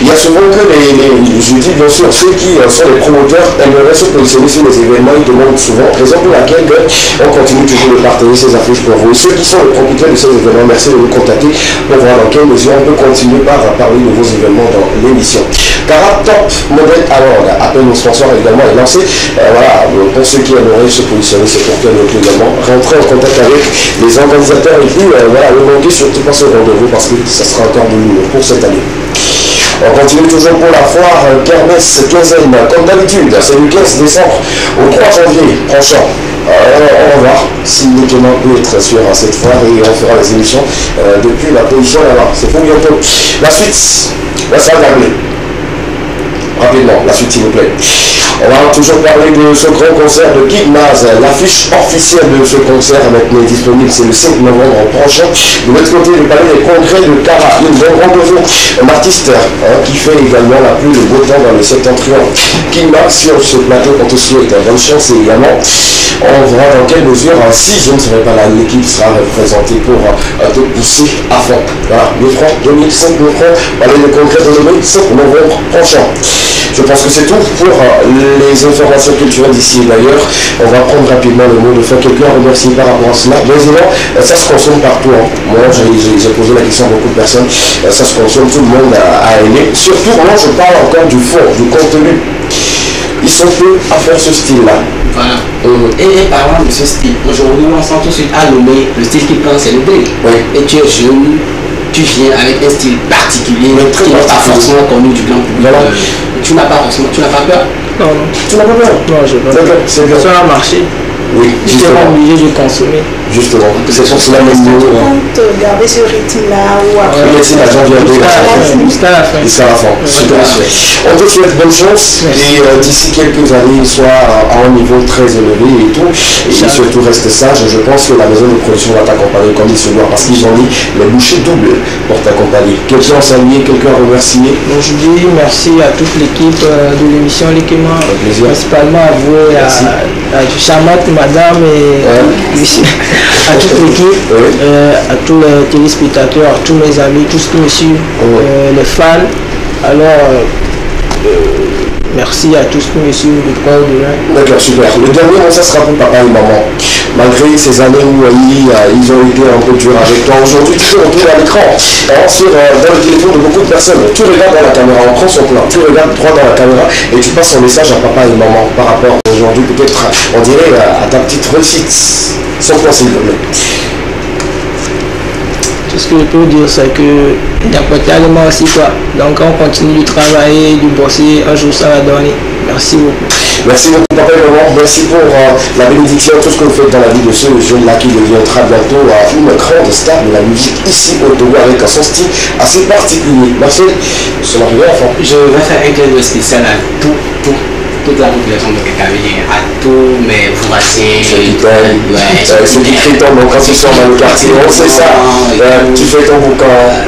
[SPEAKER 1] Il y a souvent que je dis bien sûr, ceux qui sont les promoteurs aimeraient se positionner sur les événements, ils demandent souvent, raison pour laquelle on continue toujours de partager ces affiches pour vous. Et ceux qui sont les promoteurs de ces événements, merci de nous contacter pour voir dans quelle mesure on peut continuer par parler de vos événements dans l'émission. Cara Top Model Award, appel nos sponsors également est lancé. Voilà, pour ceux qui aimeraient se positionner, c'est pour qu'elle également rentrer en contact avec les organisateurs et puis voilà, ne manquez surtout pas ce rendez-vous parce que ça sera encore de lourd pour cette année. On continue toujours pour la foire Kermesse quinzaine, comme d'habitude, c'est le 15 décembre au 3 janvier prochain. On va voir si le Clément peut être sur cette foire et on fera les émissions depuis la position là-bas. C'est pour bientôt. La suite, là ça va garder. Rapidement, la suite s'il vous plaît. On va toujours parler de ce grand concert de Kid Maz. L'affiche officielle de ce concert maintenant est disponible, c'est le 5 novembre prochain. De l'autre côté, le palais des congrès de Cara, une bonne rendez-vous. Un artiste qui fait également la pluie de beau temps dans le septentrion. Kid Maz sur ce plateau, on te souhaite bonne chance et également on verra dans quelle mesure, si je ne serai pas là, l'équipe sera représentée pour te pousser à fond. Voilà, 1000 francs, 2005 000 francs, palais des congrès de Lomé, 5 novembre prochain. Je pense que c'est tout pour les informations culturelles d'ici et d'ailleurs. On va prendre rapidement le mot de fin. Quelqu'un à remercier par rapport à cela. Mais sinon, ça se consomme partout. Moi, j'ai posé la question à beaucoup de personnes. Ça se consomme, tout le monde a aimé. Surtout, moi, je parle encore du fond, du contenu. Ils sont peu à faire ce style-là.
[SPEAKER 4] Voilà. Et parlant de ce style, aujourd'hui, on sent tout de suite à nommer le style qui prend, c'est le drill.
[SPEAKER 1] Oui.
[SPEAKER 4] Et tu es jeune, tu viens avec un style particulier, qui n'est pas forcément connu du grand public.
[SPEAKER 1] Voilà.
[SPEAKER 4] Tu n'as pas peur?
[SPEAKER 6] Non, non.
[SPEAKER 1] Tu n'as pas peur?
[SPEAKER 6] Non, je pas.
[SPEAKER 1] D'accord, c'est bien.
[SPEAKER 6] Ça a marché.
[SPEAKER 1] Oui,
[SPEAKER 6] J'étais pas
[SPEAKER 1] justement.
[SPEAKER 6] obligé de consommer.
[SPEAKER 1] Justement. C'est pour cela même
[SPEAKER 5] Est-ce que tu
[SPEAKER 1] nous.
[SPEAKER 5] comptes garder ce rythme-là ou après
[SPEAKER 1] Oui, c'est la janvier
[SPEAKER 6] Jusqu'à la fin.
[SPEAKER 1] Jusqu'à la fin. Super. On te souhaite bonne chance et d'ici quelques années, soit à un niveau très élevé et tout. Et surtout reste sage. Je pense que la maison de production va t'accompagner comme il se doit parce qu'ils ont mis les bouchées doubles pour t'accompagner. Quelqu'un à saluer, quelqu'un à remercier.
[SPEAKER 6] Donc je dis merci à toute l'équipe de l'émission Lekema,
[SPEAKER 1] Avec plaisir.
[SPEAKER 6] principalement à vous et à Chamat, madame et à toute l'équipe, à tous les téléspectateurs, à tous mes amis, tous qui me suivent, les fans. Alors merci à tous qui me suivent de près ou de loin.
[SPEAKER 1] D'accord, super. Le dernier mot, ça sera pour papa et maman. Malgré ces années où ils ont été un peu durs avec toi, aujourd'hui tu te retrouves à l'écran, dans le téléphone de beaucoup de personnes. Tu regardes dans la caméra, on prend son plan, tu regardes droit dans la caméra et tu passes un message à papa et maman par rapport à aujourd'hui, peut-être, on dirait, à ta petite réussite. Sans quoi, s'il vous plaît.
[SPEAKER 6] Tout ce que je peux dire, c'est que d'apporter aliments aussi quoi. Donc on continue de travailler, de bosser, un jour ça va donner. Merci beaucoup.
[SPEAKER 1] Merci beaucoup papa et maman, merci pour la bénédiction, tout ce que vous faites dans la vie de ce jeune-là qui deviendra bientôt une grande star de la musique ici au Togo avec son style assez particulier. Marcel, c'est l'arrivée à la fin.
[SPEAKER 4] Je vais faire un clin d'œil spécial à tous toute la population de Kakaville, à tous mes voisins.
[SPEAKER 1] Ceux qui t'aiment, ceux qui crient ton nom quand ils sont dans le quartier. On sait ça. Tu fais ton boucan.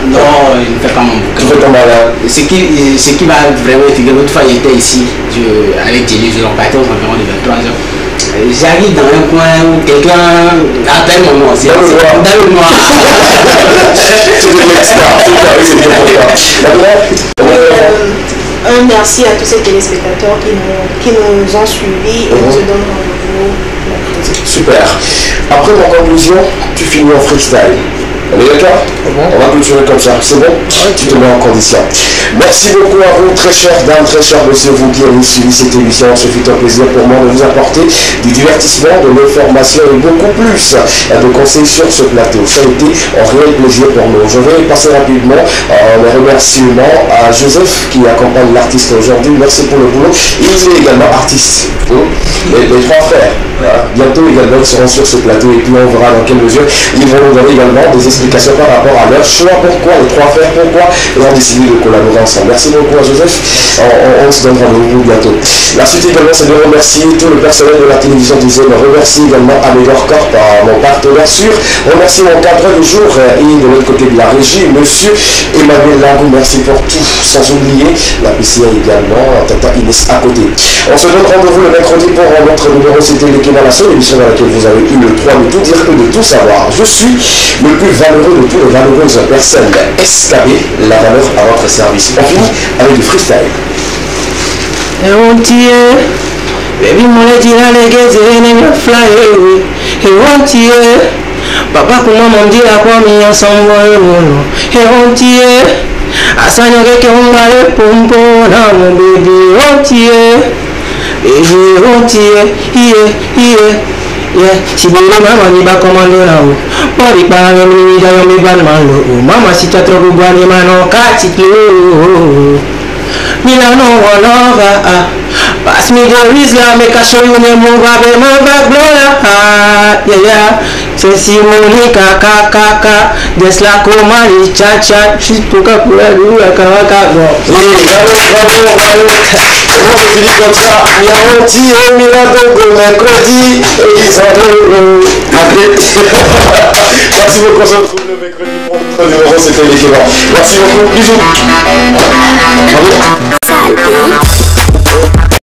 [SPEAKER 4] Non, je ne fais pas mon boucan.
[SPEAKER 1] Tu fais ton malin.
[SPEAKER 4] Ce qui va vraiment figurer, l'autre fois j'étais ici avec Jenny, je partais aux environs de 23h. J'arrive dans un coin où quelqu'un appelle mon nom. C'est dans le noir.
[SPEAKER 1] C'est de l'extra.
[SPEAKER 5] Un merci à tous ces téléspectateurs qui nous ont suivis et on se donne rendez-vous mercredi.
[SPEAKER 1] Super. Après ma conclusion, tu finis en freestyle. On est d'accord? On va clôturer comme ça, c'est bon? Tu te mets en condition. Merci beaucoup à vous, très chères dames, très chers messieurs, vous qui avez suivi cette émission. Ce fut un plaisir pour moi de vous apporter du divertissement, de l'information et beaucoup plus de conseils sur ce plateau. Ça a été un réel plaisir pour nous. Je vais passer rapidement les remerciements à Joseph qui accompagne l'artiste aujourd'hui. Merci pour le boulot. Il est également artiste. Les trois frères. Bientôt également ils seront sur ce plateau et puis on verra dans quelle mesure ils vont nous donner également des explications par rapport à leur choix, pourquoi les trois frères, pourquoi ils ont décidé de collaborer ensemble. Merci beaucoup à Joseph, on se donne rendez-vous bientôt. La suite également c'est de remercier tout le personnel de la télévision du Zone, remercier également Améliore Corp, mon partenaire sûr, remercier mon cadre du jour et de l'autre côté de la régie, monsieur Emmanuel Lagou, merci pour tout, sans oublier la PCA également, Tata Inès à côté. On se donne rendez-vous le mercredi pour notre numéro, c'était l'équivalation, l'émission dans laquelle vous avez eu le droit de tout dire et de tout savoir. Je suis le plus valeureux de tous les valeureuses personnes, SKB, la valeur à votre service. On finit avec du freestyle.
[SPEAKER 6] Et on tire, baby, mon lady, la léguée, et fly away. Et on tire, papa, comment m'en dit à quoi m'y ensemble, et on tire, à ça, y'en a qui ont mal pour mon bébé, on tire. Et on tire, si vous voulez, maman, il va commander là-haut. Pas de parents, il va y avoir mal. Maman, si tu as trop de bois, il va y avoir 4 kilos. Milano, on va. Pass me the Rizla, make a show you the move up and my back blow. Yeah. C'est Simoni, kaka, just like Omari, cha, she's took up with a kaka.
[SPEAKER 1] On finit comme ça, il y a un petit Milano mercredi et ils sont après. Merci beaucoup, on se retrouve le mercredi pour notre numéro, c'était l'équivalent. Merci beaucoup, bisous.